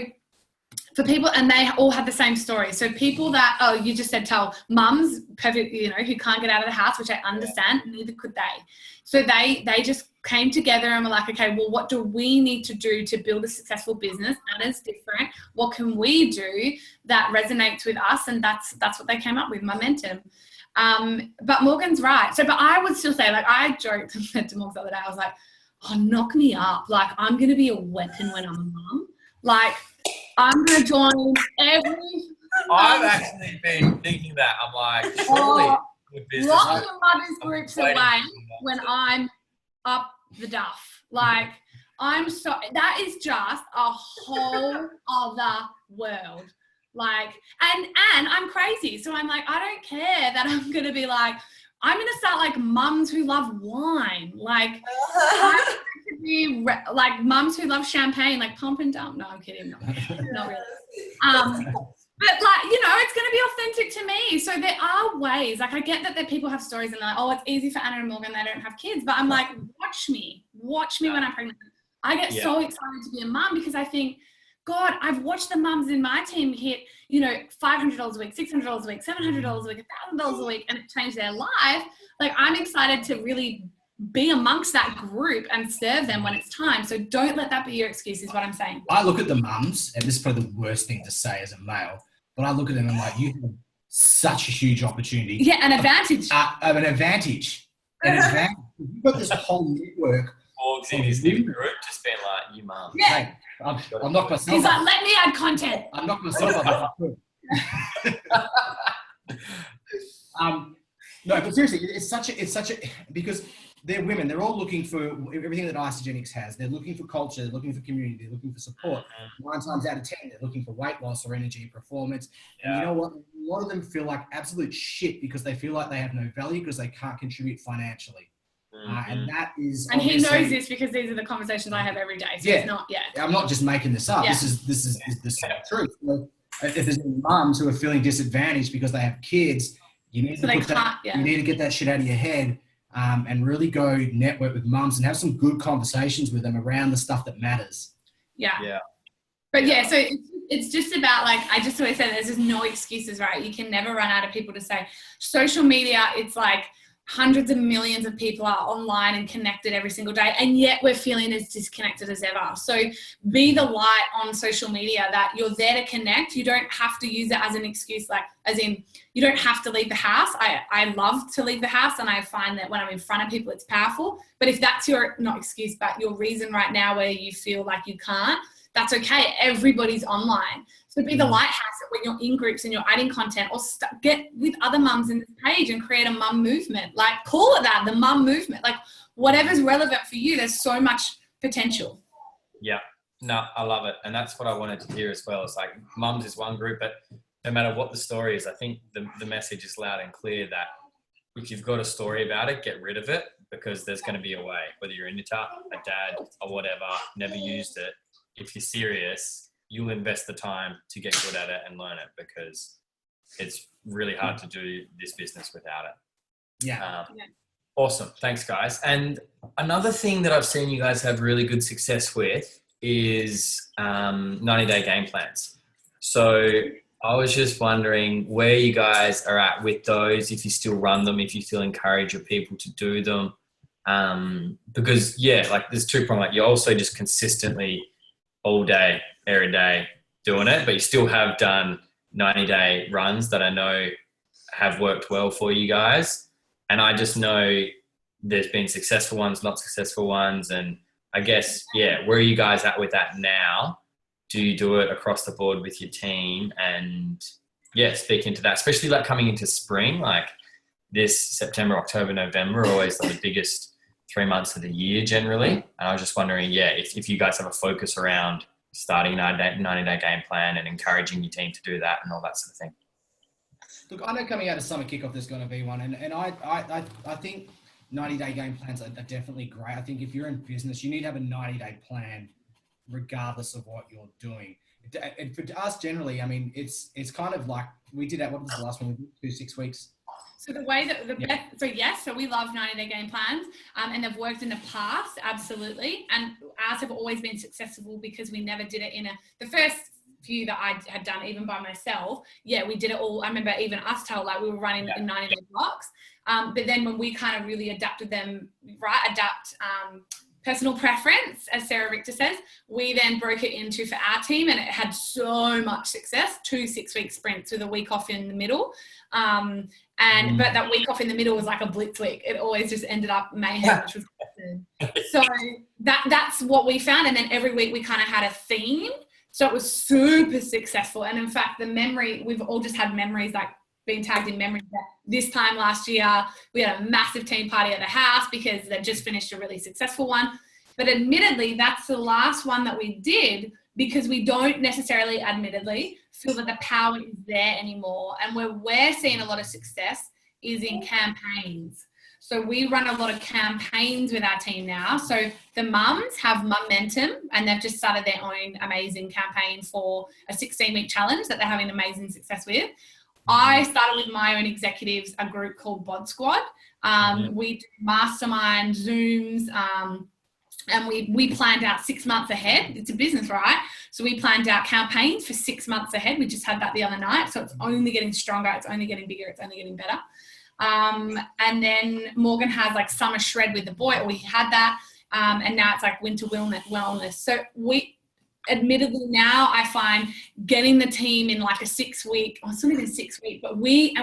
for people, and they all have the same story. So people that, you just said tell mums, perfect, who can't get out of the house, which I understand, neither could they. So they just came together and were like, okay, well, what do we need to do to build a successful business that is different? What can we do that resonates with us? And that's what they came up with, Momentum. But Morgan's right. So, but I would still say, like, I joked and said to Morgan the other day, I was like, oh, knock me up. Like, I'm going to be a weapon when I'm a mum. Like, I'm going to join every... I've actually been thinking that. I'm like, surely the business... Lock the mothers groups away when I'm up the duff. Like, that is just a whole other world. Like, and I'm crazy. So I'm like, I don't care that I'm going to be like, I'm going to start like mums who love wine. Like, I'm going to be like mums who love champagne, like pump and dump. No, I'm kidding. Not really. But like, it's going to be authentic to me. So there are ways, like I get that people have stories and they're like, oh, it's easy for Anna and Morgan. They don't have kids. But I'm like, watch me when I'm pregnant. I get so excited to be a mum because I think, God, I've watched the mums in my team hit, $500 a week, $600 a week, $700 a week, $1,000 a week, and it changed their life. Like, I'm excited to really be amongst that group and serve them when it's time. So don't let that be your excuse, is what I'm saying. I look at the mums, and this is probably the worst thing to say as a male, but I look at them and I'm like, you have such a huge opportunity. Yeah, an advantage. An advantage. You've got this whole network. Orgs in his new group just being like, you mum. Yeah. Hey, I'm not myself. He's like, let me add content. I'm not myself up. No, but seriously, it's such a because they're women. They're all looking for everything that Isogenics has. They're looking for culture. They're looking for community. They're looking for support. 9 times out of 10, they're looking for weight loss or energy performance. And you know what? A lot of them feel like absolute shit because they feel like they have no value because they can't contribute financially. And that is. And he knows this because these are the conversations I have every day. So it's not. I'm not just making this up. Yeah. This is the truth. So if there's any mums who are feeling disadvantaged because they have kids, you need you need to get that shit out of your head. And really go network with mums and have some good conversations with them around the stuff that matters. Yeah. But so it's just about, like, I just always say there's just no excuses, right? You can never run out of people to say social media. It's like hundreds of millions of people are online and connected every single day, and yet we're feeling as disconnected as ever. So be the light on social media that you're there to connect. You don't have to use it as an excuse, like as in you don't have to leave the house. I love to leave the house, and I find that when I'm in front of people, it's powerful. But if that's your, not excuse, but your reason right now where you feel like you can't, that's okay. Everybody's online. So be the lighthouse when you're in groups and you're adding content, or get with other mums in this page and create a mum movement. Like, call it that, the mum movement. Like, whatever's relevant for you, there's so much potential. Yeah, no, I love it. And that's what I wanted to hear as well. It's like, mums is one group, but no matter what the story is, I think the message is loud and clear that if you've got a story about it, get rid of it, because there's going to be a way, whether you're into a dad or whatever, never used it. If you're serious, you'll invest the time to get good at it and learn it, because it's really hard to do this business without it. Yeah. Awesome. Thanks, guys. And another thing that I've seen you guys have really good success with is 90-day game plans. So I was just wondering where you guys are at with those, if you still run them, if you still encourage your people to do them. Because, like, there's two problems. Like, you're also just consistently all day, every day doing it, but you still have done 90-day runs that I know have worked well for you guys. And I just know there's been successful ones, not successful ones. And I guess, where are you guys at with that now? Do you do it across the board with your team? And speak into that, especially like coming into spring, like this September, October, November are always like the biggest 3 months of the year generally. And I was just wondering, if you guys have a focus around starting 90-day game plan and encouraging your team to do that and all that sort of thing. Look, I know coming out of summer kickoff, there's going to be one. And I think 90-day game plans are definitely great. I think if you're in business, you need to have a 90-day plan regardless of what you're doing. And for us generally, I mean, it's kind of like we did that. What was the last one? We did 6 weeks. So the way that so we love 90-day game plans, and they've worked in the past, absolutely. And ours have always been successful because we never did it the first few that I had done even by myself. We did it all. I remember even us told, like, we were running in 90-day blocks. But then when we kind of really adapted them, personal preference, as Sarah Richter says, we then broke it into for our team, and it had so much success, 2 6-week sprints with a week off in the middle. But that week off in the middle was like a blitz week. It always just ended up mayhem, which was good. So that's what we found. And then every week we kind of had a theme. So it was super successful. And in fact, we've all just had memories, like being tagged in memories that this time last year, we had a massive team party at the house because they just finished a really successful one. But admittedly, that's the last one that we did because we don't necessarily, admittedly, feel that the power is there anymore. And where we're seeing a lot of success is in campaigns. So we run a lot of campaigns with our team now. So the mums have momentum, and they've just started their own amazing campaign for a 16-week challenge that they're having amazing success with. I started with my own executives, a group called Bod Squad. We do mastermind Zooms, and we planned out 6 months ahead. It's a business, right? So we planned out campaigns for 6 months ahead. We just had that the other night. So it's only getting stronger. It's only getting bigger. It's only getting better. And then Morgan has like summer shred with the boy. We had that. And now it's like winter wellness. So admittedly now I find getting the team in like a 6 week, or it's not even 6 week, but we're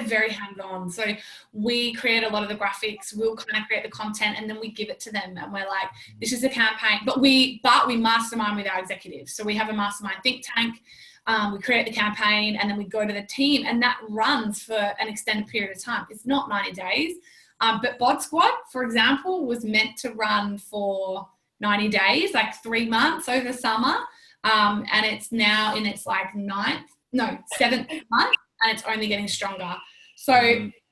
very hands-on. So we create a lot of the graphics, we'll kind of create the content, and then we give it to them. And we're like, this is a campaign, but we mastermind with our executives. So we have a mastermind think tank. We create the campaign, and then we go to the team, and that runs for an extended period of time. It's not 90 days. But Bod Squad, for example, was meant to run for 90 days, like 3 months over summer. And it's now in its like 7th month, and it's only getting stronger. So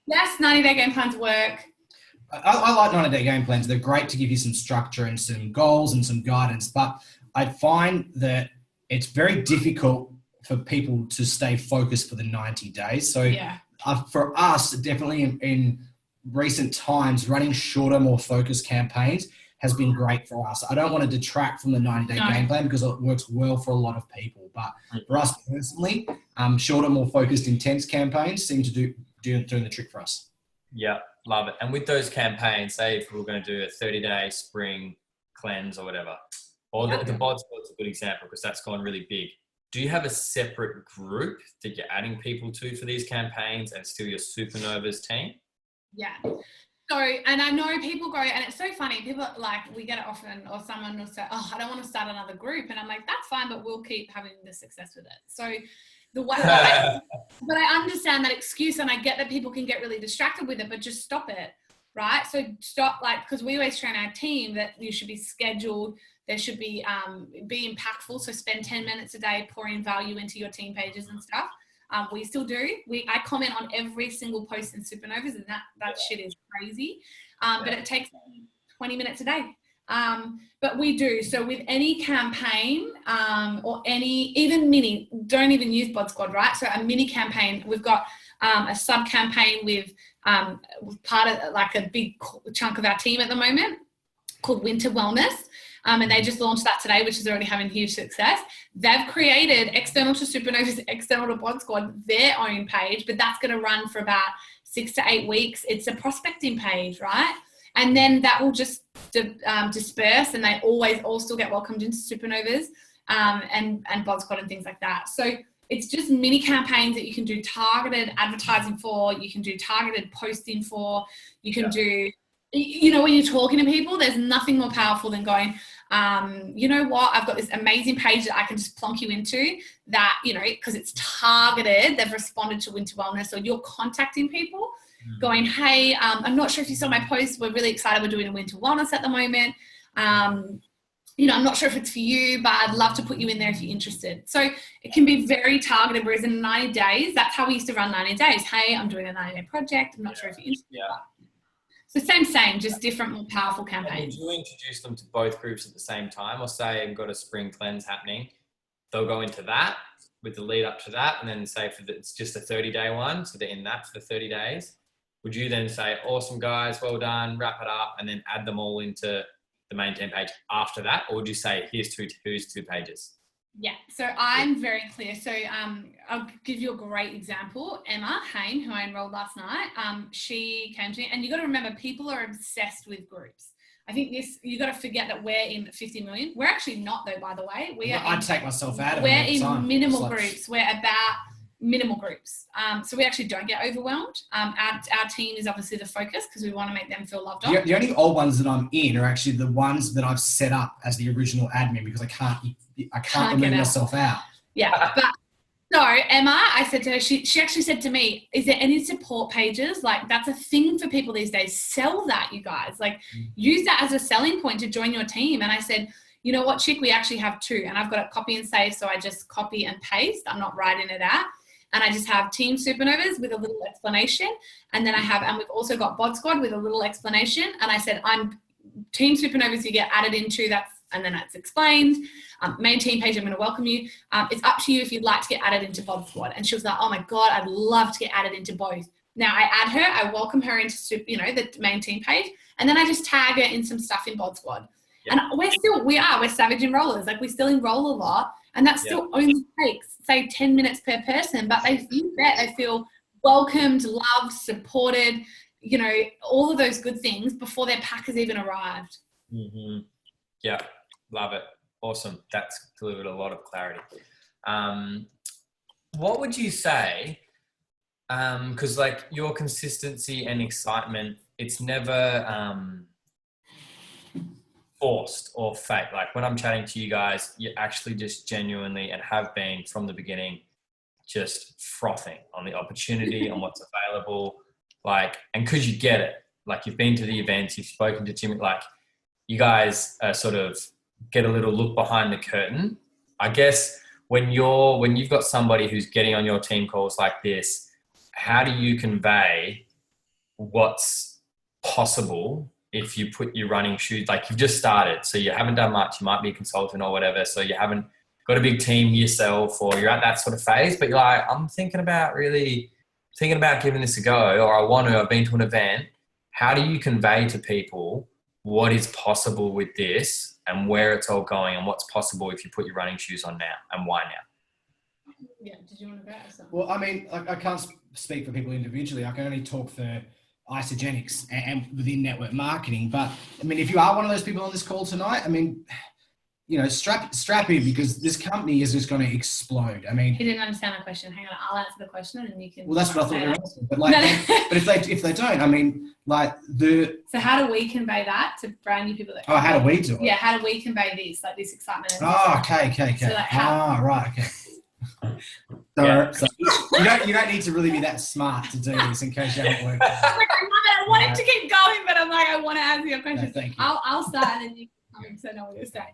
yes, 90-day game plans work. I like 90-day game plans. They're great to give you some structure and some goals and some guidance, but I find that it's very difficult for people to stay focused for the 90 days. So for us, definitely in recent times, running shorter, more focused campaigns has been great for us. I don't want to detract from the 90-day game plan because it works well for a lot of people. But for us personally, shorter, more focused, intense campaigns seem to doing the trick for us. Yeah, love it. And with those campaigns, say if we were going to do a 30-day spring cleanse or whatever, or the Bod Squad's a good example because that's gone really big. Do you have a separate group that you're adding people to for these campaigns and still your Supernovas team? Yeah. So, and I know people go, and it's so funny, people like, we get it often, or someone will say, oh, I don't want to start another group. And I'm like, that's fine, but we'll keep having the success with it. So the way, but I understand that excuse, and I get that people can get really distracted with it, but just stop it, right? So stop, like, because we always train our team that you should be scheduled, there should be impactful. So spend 10 minutes a day pouring value into your team pages and stuff. We still do. I comment on every single post in Supernovas, and that shit is crazy. But it takes 20 minutes a day. But we do. So with any campaign or even mini, don't even use Bod Squad, right? So a mini campaign, we've got a sub campaign with part of like a big chunk of our team at the moment called Winter Wellness. And they just launched that today, which is already having huge success. They've created, external to Supernovas, external to Bod Squad, their own page, but that's going to run for about 6 to 8 weeks. It's a prospecting page, right? And then that will just disperse, and they always all still get welcomed into Supernovas and Bod Squad and things like that. So it's just mini campaigns that you can do targeted advertising for, you can do targeted posting for, you can do, you know, when you're talking to people, there's nothing more powerful than going, you know what, I've got this amazing page that I can just plonk you into that, you know, because it's targeted, they've responded to Winter Wellness, or you're contacting people going, hey, I'm not sure if you saw my post, we're really excited, we're doing a Winter Wellness at the moment. You know, I'm not sure if it's for you, but I'd love to put you in there if you're interested. So it can be very targeted, whereas in 90 days, that's how we used to run 90 days. Hey, I'm doing a 90-day project, I'm not sure if you're interested. So same, just different, more powerful campaigns. And would you introduce them to both groups at the same time, or say I've got a spring cleanse happening, they'll go into that with the lead up to that, and then say it's just a 30-day one, so they're in that for the 30 days. Would you then say, awesome guys, well done, wrap it up, and then add them all into the main team page after that? Or would you say, here's two pages? Yeah, so I'm very clear. So I'll give you a great example. Emma Hain, who I enrolled last night, she came to me, and you got to remember, people are obsessed with groups. I think you got to forget that we're in 50 million. We're actually not, though, by the way. I'd take myself out of it. We're in minimal groups. We're about minimal groups. So we actually don't get overwhelmed. Our team is obviously the focus because we want to make them feel loved on. The only old ones that I'm in are actually the ones that I've set up as the original admin because I can't remove myself out. Yeah. But so Emma, I said to her, she actually said to me, is there any support pages? Like, that's a thing for people these days. Sell that, you guys. Like, use that as a selling point to join your team. And I said, you know what, chick, we actually have 2. And I've got it copy and save, so I just copy and paste. I'm not writing it out. And I just have Team Supernovas with a little explanation. And then and we've also got Bod Squad with a little explanation. And I said, I'm Team Supernovas, you get added into, and then that's explained. Main team page, I'm going to welcome you. It's up to you if you'd like to get added into Bod Squad. And she was like, oh my God, I'd love to get added into both. Now I add her, I welcome her into, the main team page. And then I just tag her in some stuff in Bod Squad. Yep. And we're savage enrollers. Like, we still enroll a lot. And that still only takes, say, 10 minutes per person, but they feel welcomed, loved, supported, all of those good things before their pack has even arrived. Mm-hmm. Yeah, love it. Awesome. That's delivered a lot of clarity. What would you say, because like your consistency and excitement, it's never forced or fake. Like when I'm chatting to you guys, you actually just genuinely and have been from the beginning just frothing on the opportunity, on what's available. Like, and because you get it, like you've been to the events, you've spoken to Jimmy, like you guys sort of get a little look behind the curtain. I guess when you've got somebody who's getting on your team calls like this, how do you convey what's possible if you put your running shoes, like you've just started, so you haven't done much, you might be a consultant or whatever, so you haven't got a big team yourself, or you're at that sort of phase, but you're like, I'm thinking about giving this a go, or I've been to an event. How do you convey to people what is possible with this and where it's all going and what's possible if you put your running shoes on now, and why now? Yeah, did you want to go something? Well, I mean, I can't speak for people individually. I can only talk for Isogenics and within network marketing. But I mean, if you are one of those people on this call tonight, I mean, you know, strap in, because this company is just going to explode. I mean, He didn't understand the question. Hang on, I'll answer the question and you can. well, that's what I thought say you were that. asking. But like, but if they don't, I mean, like So how do we convey that to brand new people? That how do we do it? Yeah, how do we convey this, like this excitement? And Oh, this, okay. So like how? Right, okay. Yeah. So you don't need to really be that smart to do this in case you haven't worked. Like, I wanted to keep going, but I'm like, I want to answer your question. No, thank you. I'll start and then you can come in because I know what you're saying.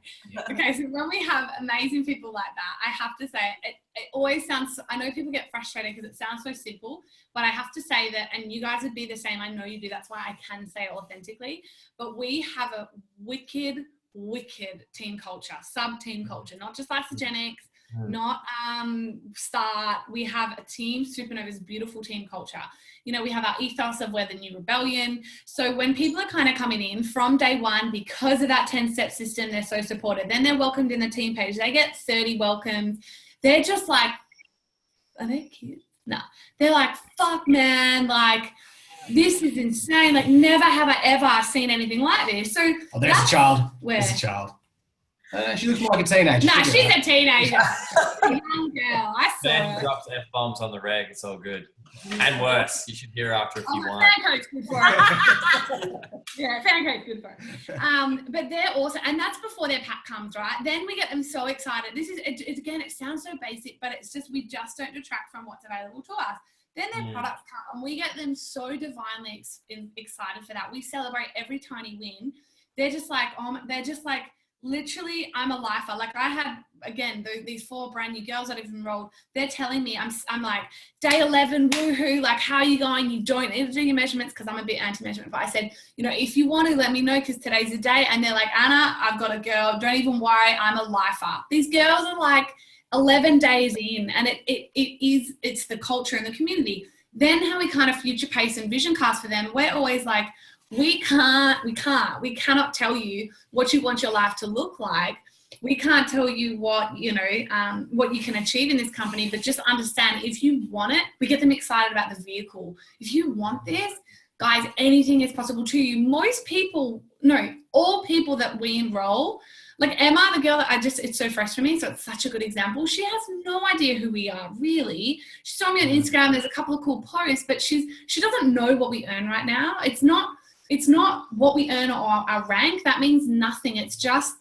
Okay, so when we have amazing people like that, I have to say, it always sounds, I know people get frustrated because it sounds so simple, but I have to say that, and you guys would be the same, I know you do, that's why I can say it authentically, but we have a wicked team culture, sub-team culture, not just Isogenics, not Start. We have a team, Supernova's beautiful team culture. You know, we have our ethos of we're the new rebellion. So when people are kind of coming in from day one, because of that 10-step system, they're so supported. Then they're welcomed in the team page. They get 30 welcomes. They're just like, are they kids? No. They're like, fuck, man, like, this is insane. Like, never have I ever seen anything like this. So There's a child. Where? There's a child. She looks more like a teenager. Nah, she's a teenager. Young girl. I saw Ben her. drops F-bombs on the reg. It's all good. And worse. You should hear her after if you want. Fancode's good for her. Yeah, Fancode's good for her. But they're awesome. And that's before their pack comes, right? Then we get them so excited. This is, again, it sounds so basic, but it's just, we just don't detract from what's available to us. Then their products come and we get them so divinely excited for that. We celebrate every tiny win. They're just like, literally, I'm a lifer. Like I had, again, these 4 brand new girls that have enrolled, they're telling me, I'm like, day 11, woohoo, like, how are you going? You don't need to do your measurements, because I'm a bit anti-measurement, but I said, you know, if you want to, let me know, because today's the day. And they're like, Anna, I've got a girl, don't even worry, I'm a lifer. These girls are like 11 days in, and it's the culture and the community. Then how we kind of future pace and vision cast for them, we're always like, we cannot tell you what you want your life to look like. We can't tell you what, you know, what you can achieve in this company, but just understand, if you want it, we get them excited about the vehicle. If you want this, guys, anything is possible to you. All people that we enroll, like Emma, the girl that it's so fresh for me, so it's such a good example. She has no idea who we are, really. She saw me on Instagram, there's a couple of cool posts, but she doesn't know what we earn right now. It's not what we earn or our rank. That means nothing. It's just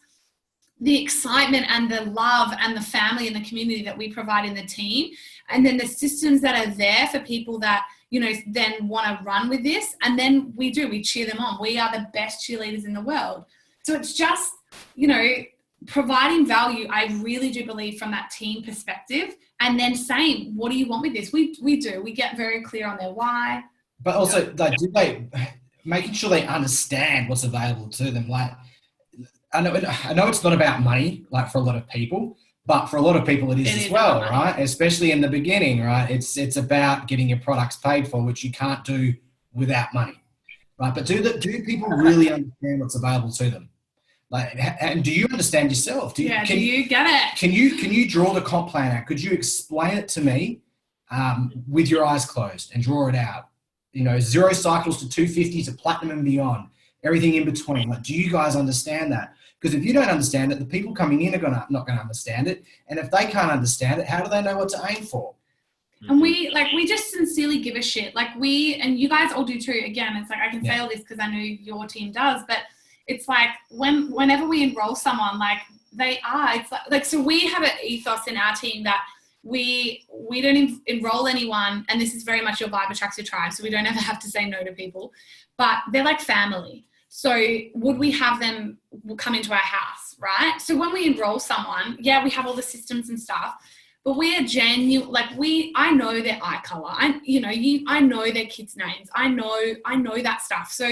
the excitement and the love and the family and the community that we provide in the team. And then the systems that are there for people that, you know, then want to run with this. And then we cheer them on. We are the best cheerleaders in the world. So it's just, you know, providing value, I really do believe, from that team perspective. And then saying, what do you want with this? We get very clear on their why. But also, making sure they understand what's available to them. Like, I know it's not about money, like for a lot of people, but for a lot of people it is as well, right? Especially in the beginning, right? It's about getting your products paid for, which you can't do without money, right? But do people really understand what's available to them? Like, and do you understand yourself? Do you get it? Can you draw the comp plan out? Could you explain it to me with your eyes closed and draw it out? You know, 0 cycles to 250 to platinum and beyond. everything in between. Like, do you guys understand that? Because if you don't understand it, the people coming in are not going to understand it. And if they can't understand it, how do they know what to aim for? And we just sincerely give a shit. Like and you guys all do too. Again, it's like, I can say all this because I know your team does, but it's like whenever we enroll someone, like it's like, so we have an ethos in our team that we don't enroll anyone. And this is very much your vibe attracts your tribe. So we don't ever have to say no to people, but they're like family. So would we have them come into our house, right? So when we enroll someone, we have all the systems and stuff, but we are genuine. Like I know their eye color. I know their kids' names. I know that stuff. So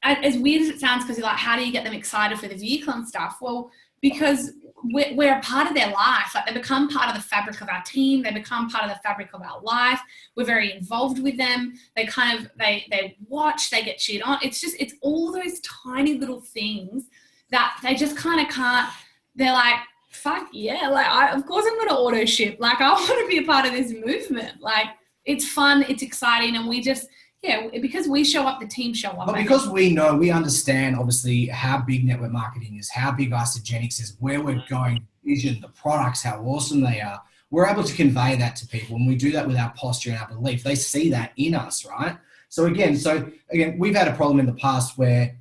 as weird as it sounds, because you're like, how do you get them excited for the vehicle and stuff? Well, because we're a part of their life. Like they become part of the fabric of our team. They become part of the fabric of our life. We're very involved with them. They kind of, they watch, they get cheered on. It's all those tiny little things that they just kind of can't, they're like, fuck yeah. Like, of course I'm going to auto ship. Like I want to be a part of this movement. Like it's fun. It's exciting. And we just, because we show up, the team show up. But because we understand obviously how big network marketing is, how big Isagenix is, where we're going, vision, the products, how awesome they are, we're able to convey that to people. And we do that with our posture and our belief. They see that in us, right? So again, we've had a problem in the past where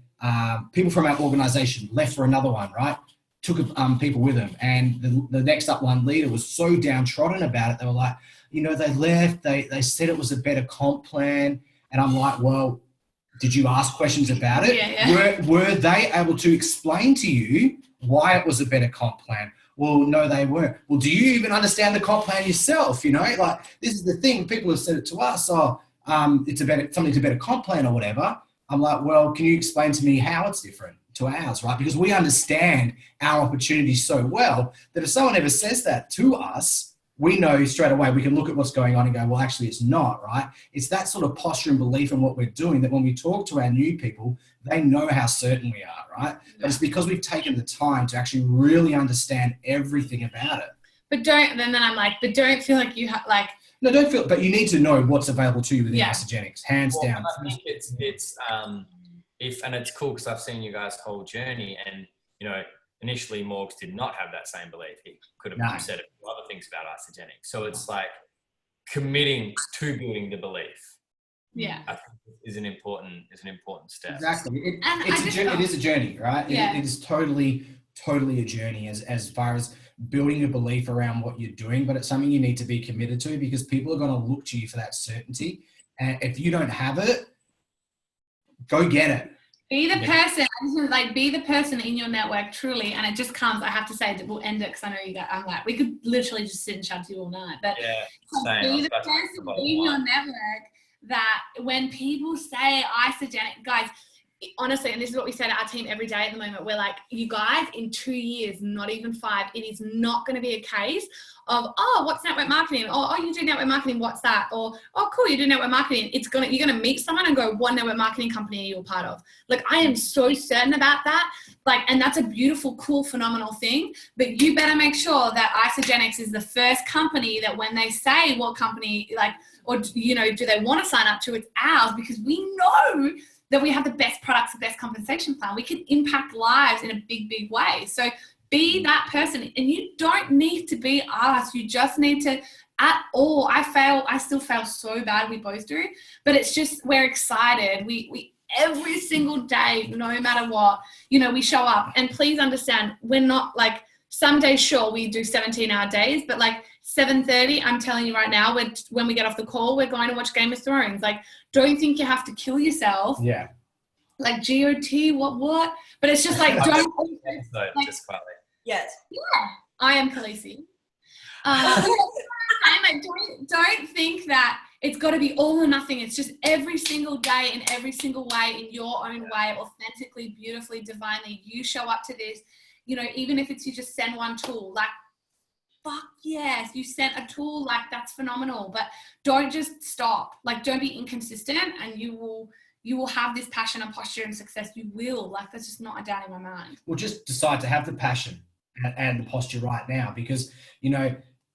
people from our organization left for another one, right? Took people with them. And the next up one leader was so downtrodden about it. They were like, they left, they said it was a better comp plan. And I'm like, well, did you ask questions about it? Yeah. Were they able to explain to you why it was a better comp plan? Well, no, they weren't. Well, do you even understand the comp plan yourself? Like this is the thing. People have said it to us. It's something's a better comp plan or whatever. I'm like, well, can you explain to me how it's different to ours, right? Because we understand our opportunities so well that if someone ever says that to us, we know straight away, we can look at what's going on and go, well, actually it's not, right? It's that sort of posture and belief in what we're doing that when we talk to our new people, they know how certain we are, right? But it's because we've taken the time to actually really understand everything about it. But don't feel like you have like... No, don't feel, but you need to know what's available to you within Isagenix, hands down. I think it's and it's cool because I've seen you guys' whole journey and, initially Morgs did not have that same belief. He could have said a few other things about Isagenix. So it's like committing to building the belief. Yeah. I think is an important step. Exactly. It is a journey, right? Yeah. It is totally a journey as far as building a belief around what you're doing, but it's something you need to be committed to because people are going to look to you for that certainty. And if you don't have it, go get it. Be the person, be the person in your network truly, and it just comes. I have to say that we'll end it because I know you guys. I'm like, we could literally just sit and chat to you all night. But be the person in your network that when people say Isagenix, guys, honestly, and this is what we say to our team every day at the moment, we're like, you guys, in 2 years, not even 5, it is not going to be a case of, oh, what's network marketing? Or, oh, you do network marketing, what's that? Or, oh, cool, you do network marketing. You're going to meet someone and go, what network marketing company are you a part of? Like, I am so certain about that. Like, and that's a beautiful, cool, phenomenal thing. But you better make sure that Isagenix is the first company that when they say what company, or, do they want to sign up to, it's ours because we know that we have the best products, the best compensation plan. We can impact lives in a big, big way. So be that person. And you don't need to be us. You just need to, at all. I still fail so bad. We both do. But it's just, we're excited. We every single day, no matter what, we show up. And please understand, we're not like, some days, sure, we do 17-hour days, but 7:30, I'm telling you right now, when we get off the call, we're going to watch Game of Thrones. Don't think you have to kill yourself. Yeah. GOT, what? But it's just don't. Just quietly. Yes. Yeah, I am Khaleesi. Don't think that it's got to be all or nothing. It's just every single day in every single way, in your own way, authentically, beautifully, divinely. You show up to this. Even if it's you just send one tool, fuck yes, you sent a tool, that's phenomenal. But don't just stop. Don't be inconsistent, and you will have this passion and posture and success. You will. That's just not a doubt in my mind. Well, just decide to have the passion and the posture right now, because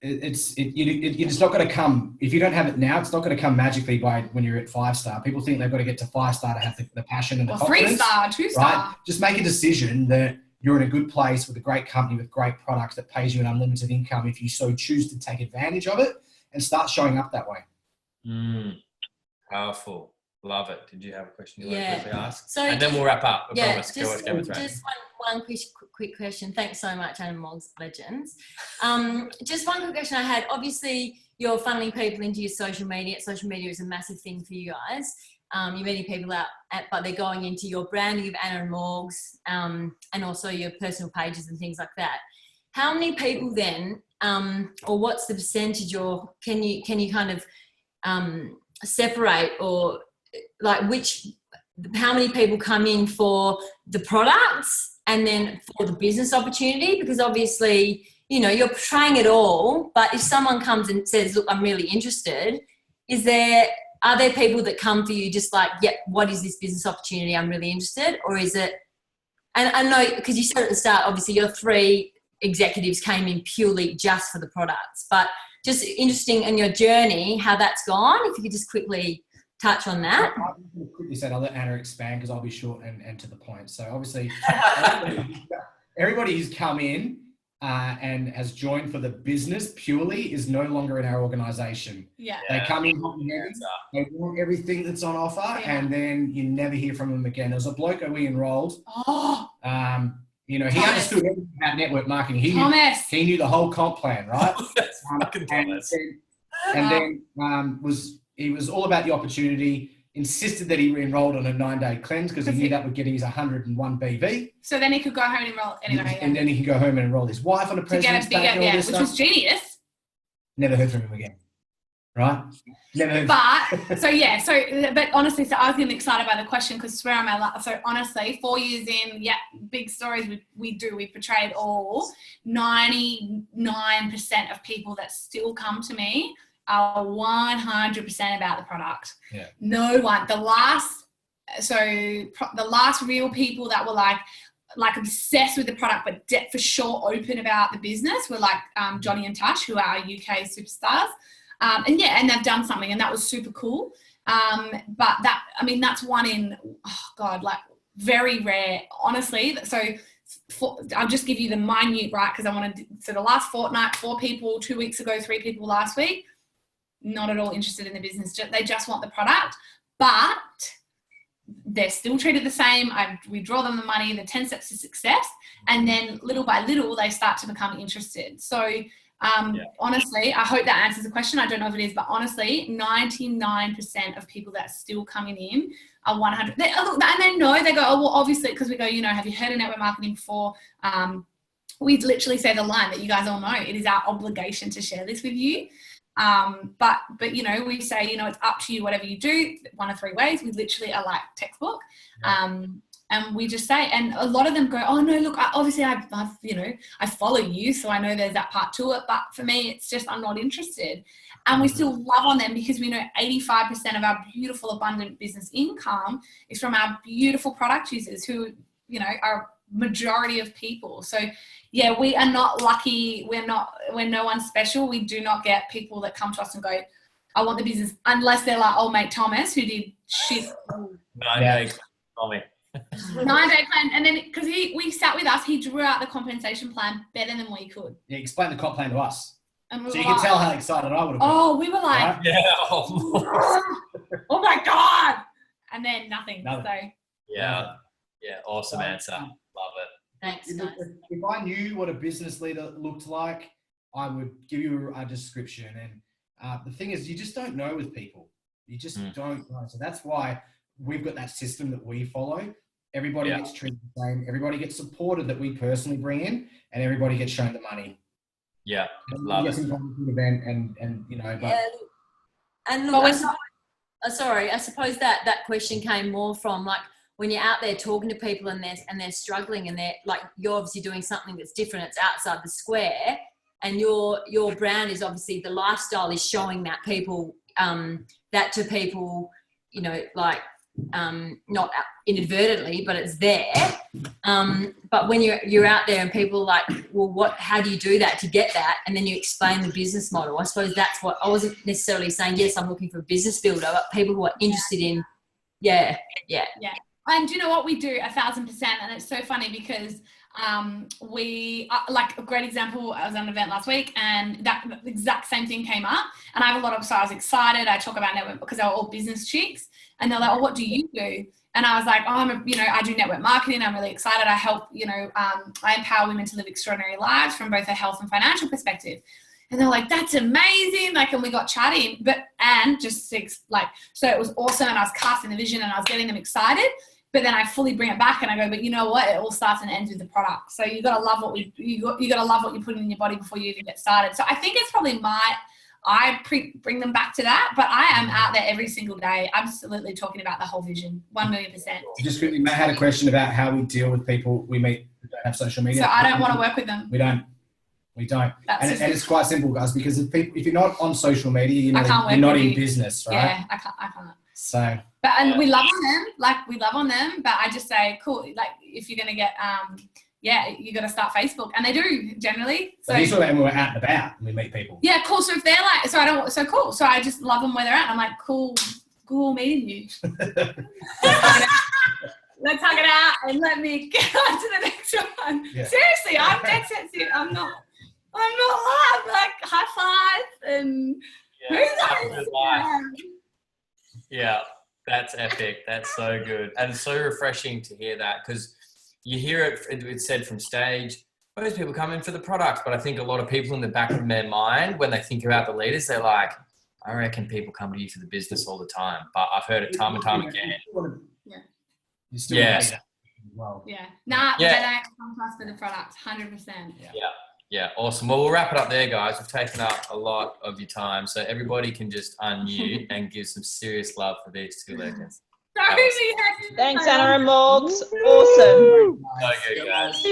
it's not going to come, if you don't have it now, it's not going to come magically by when you're at 5-star. People think they've got to get to 5-star to have the passion and the confidence. 3-star, 2-star. Right? Just make a decision that you're in a good place with a great company with great products that pays you an unlimited income if you so choose to take advantage of it, and start showing up that way. Powerful. Love it. Did you have a question you want to quickly ask? So and then we'll wrap up. I promise. Just one quick question. Thanks so much, Anna Moggs, legends. Just one quick question I had. Obviously, you're funneling people into your social media. Social media is a massive thing for you guys. You're meeting people out, but they're going into your branding of Anna and Moggs, and also your personal pages and things like that. How many people then, or what's the percentage, or can you kind of separate, or like how many people come in for the products and then for the business opportunity? Because obviously, you know, you're trying it all, but if someone comes and says, look, I'm really interested, are there people that come for you just like, yep, what is this business opportunity? I'm really interested. Or is it, and I know, because you said at the start, obviously your 3 executives came in purely just for the products, but just interesting in your journey, how that's gone. If you could just quickly touch on that. I quickly said I'll let Anna expand because I'll be short and to the point. So obviously, everybody who's come in and has joined for the business purely is no longer in our organisation. Yeah. They come in, they want everything that's on offer, and then you never hear from them again. There was a bloke that we enrolled. You know, he understood everything about network marketing. He knew the whole comp plan, right? He was all about the opportunity, insisted that he enrolled on a 9-day cleanse because he knew that would get him his 101 BV. So then he could go home and enroll anyway. And then he can go home and enroll his wife on a president's day. Which was genius. Never heard from him again. Right? But honestly, so I was getting excited by the question because swear on my life. So honestly, 4 years in, big stories we portrayed all. 99% of people that still come to me are 100% about the product. Yeah. No one. The last real people that were like obsessed with the product, but for sure open about the business were like Johnny and Tush, who are our UK superstars. And they've done something, and that was super cool. But that's one in, very rare, honestly. So I'll just give you the minute, right? Because I wanted, so the last fortnight, 4 people, 2 weeks ago, 3 people last week, not at all interested in the business. They just want the product, but they're still treated the same. We draw them the money, the 10 steps to success, and then little by little, they start to become interested. So honestly, I hope that answers the question. I don't know if it is, but honestly, 99% of people that are still coming in are 100. And they know, they go, oh, well, obviously, because we go, you know, have you heard of network marketing before? We literally say the line that you guys all know. It is our obligation to share this with you. But you know, we say, you know, it's up to you, whatever you do, 1 of 3 ways. We literally are like textbook. And we just say, and a lot of them go, oh no, look, I follow you, so I know there's that part to it. But for me, it's just, I'm not interested. And we still love on them because we know 85% of our beautiful, abundant business income is from our beautiful product users who, you know, are majority of people. So yeah, we are not lucky. We're no one special. We do not get people that come to us and go, I want the business, unless they're like old mate Thomas, who did shit. 9-day Tommy. 9-day plan, and then because we sat with us, he drew out the compensation plan better than we could. Yeah, explain the comp plan to us, and so you can tell how excited I would have been. Oh, we were like, right? Yeah. Oh my god, and then nothing. So yeah, awesome answer. Love it. Thanks, guys. If I knew what a business leader looked like, I would give you a description. And the thing is, you just don't know with people. You just don't know. So that's why we've got that system that we follow. Everybody gets treated the same. Everybody gets supported that we personally bring in, and everybody gets shown the money. Yeah, love it. And you know, but and look, I suppose that question came more from like when you're out there talking to people and they're struggling and they're like, you're obviously doing something that's different. It's outside the square, and your brand is obviously, the lifestyle is showing that people that to people, you know, like not inadvertently, but it's there. But when you're out there and people are like, well, how do you do that to get that? And then you explain the business model. I suppose that's what I wasn't necessarily saying. Yes, I'm looking for a business builder, but people who are interested in, yeah. And do you know what we do 1,000%? And it's so funny because we like a great example. I was at an event last week and that exact same thing came up, and I have a lot of, so I was excited. I talk about network because they were all business chicks, and they're like, oh, what do you do? And I was like, oh, I do network marketing. I'm really excited. I help, I empower women to live extraordinary lives from both a health and financial perspective. And they're like, that's amazing. Like, and we got chatting, so it was awesome. And I was casting the vision and I was getting them excited. But then I fully bring it back and I go, but you know what? It all starts and ends with the product. So you got to love you got to love what you put in your body before you even get started. So I think it's probably bring them back to that, but I am out there every single day, absolutely talking about the whole vision, 1,000,000%. Just quickly, Matt had a question about how we deal with people we meet who don't have social media. So I don't want to work with them. We don't. And it's quite simple, guys, because if you're not on social media, you're not in business, right? Yeah, I can't. So. But we love on them, but I just say, cool, like if you're going to get, you got to start Facebook, and they do generally. So he's talking about when we're out and about and we meet people. Yeah, cool. So if they're like, so cool. So I just love them where they're at. And I'm like, cool meeting you. Let's hug it out and let me get on to the next one. Yeah. Seriously, I'm dead sensitive. I'm not loud. Like high five and yeah, that's epic. That's so good. And it's so refreshing to hear that, because you hear it's said from stage, most people come in for the product, but I think a lot of people in the back of their mind, when they think about the leaders, they're like, I reckon people come to you for the business all the time. But I've heard it time and time again. Yeah. Well. Yeah. Nah, they don't come to us for the product, 100%. Yeah, awesome. Well, we'll wrap it up there, guys. We've taken up a lot of your time, so everybody can just unmute and give some serious love for these two legends. Thanks, Anna and Morgs. Awesome. So good, guys.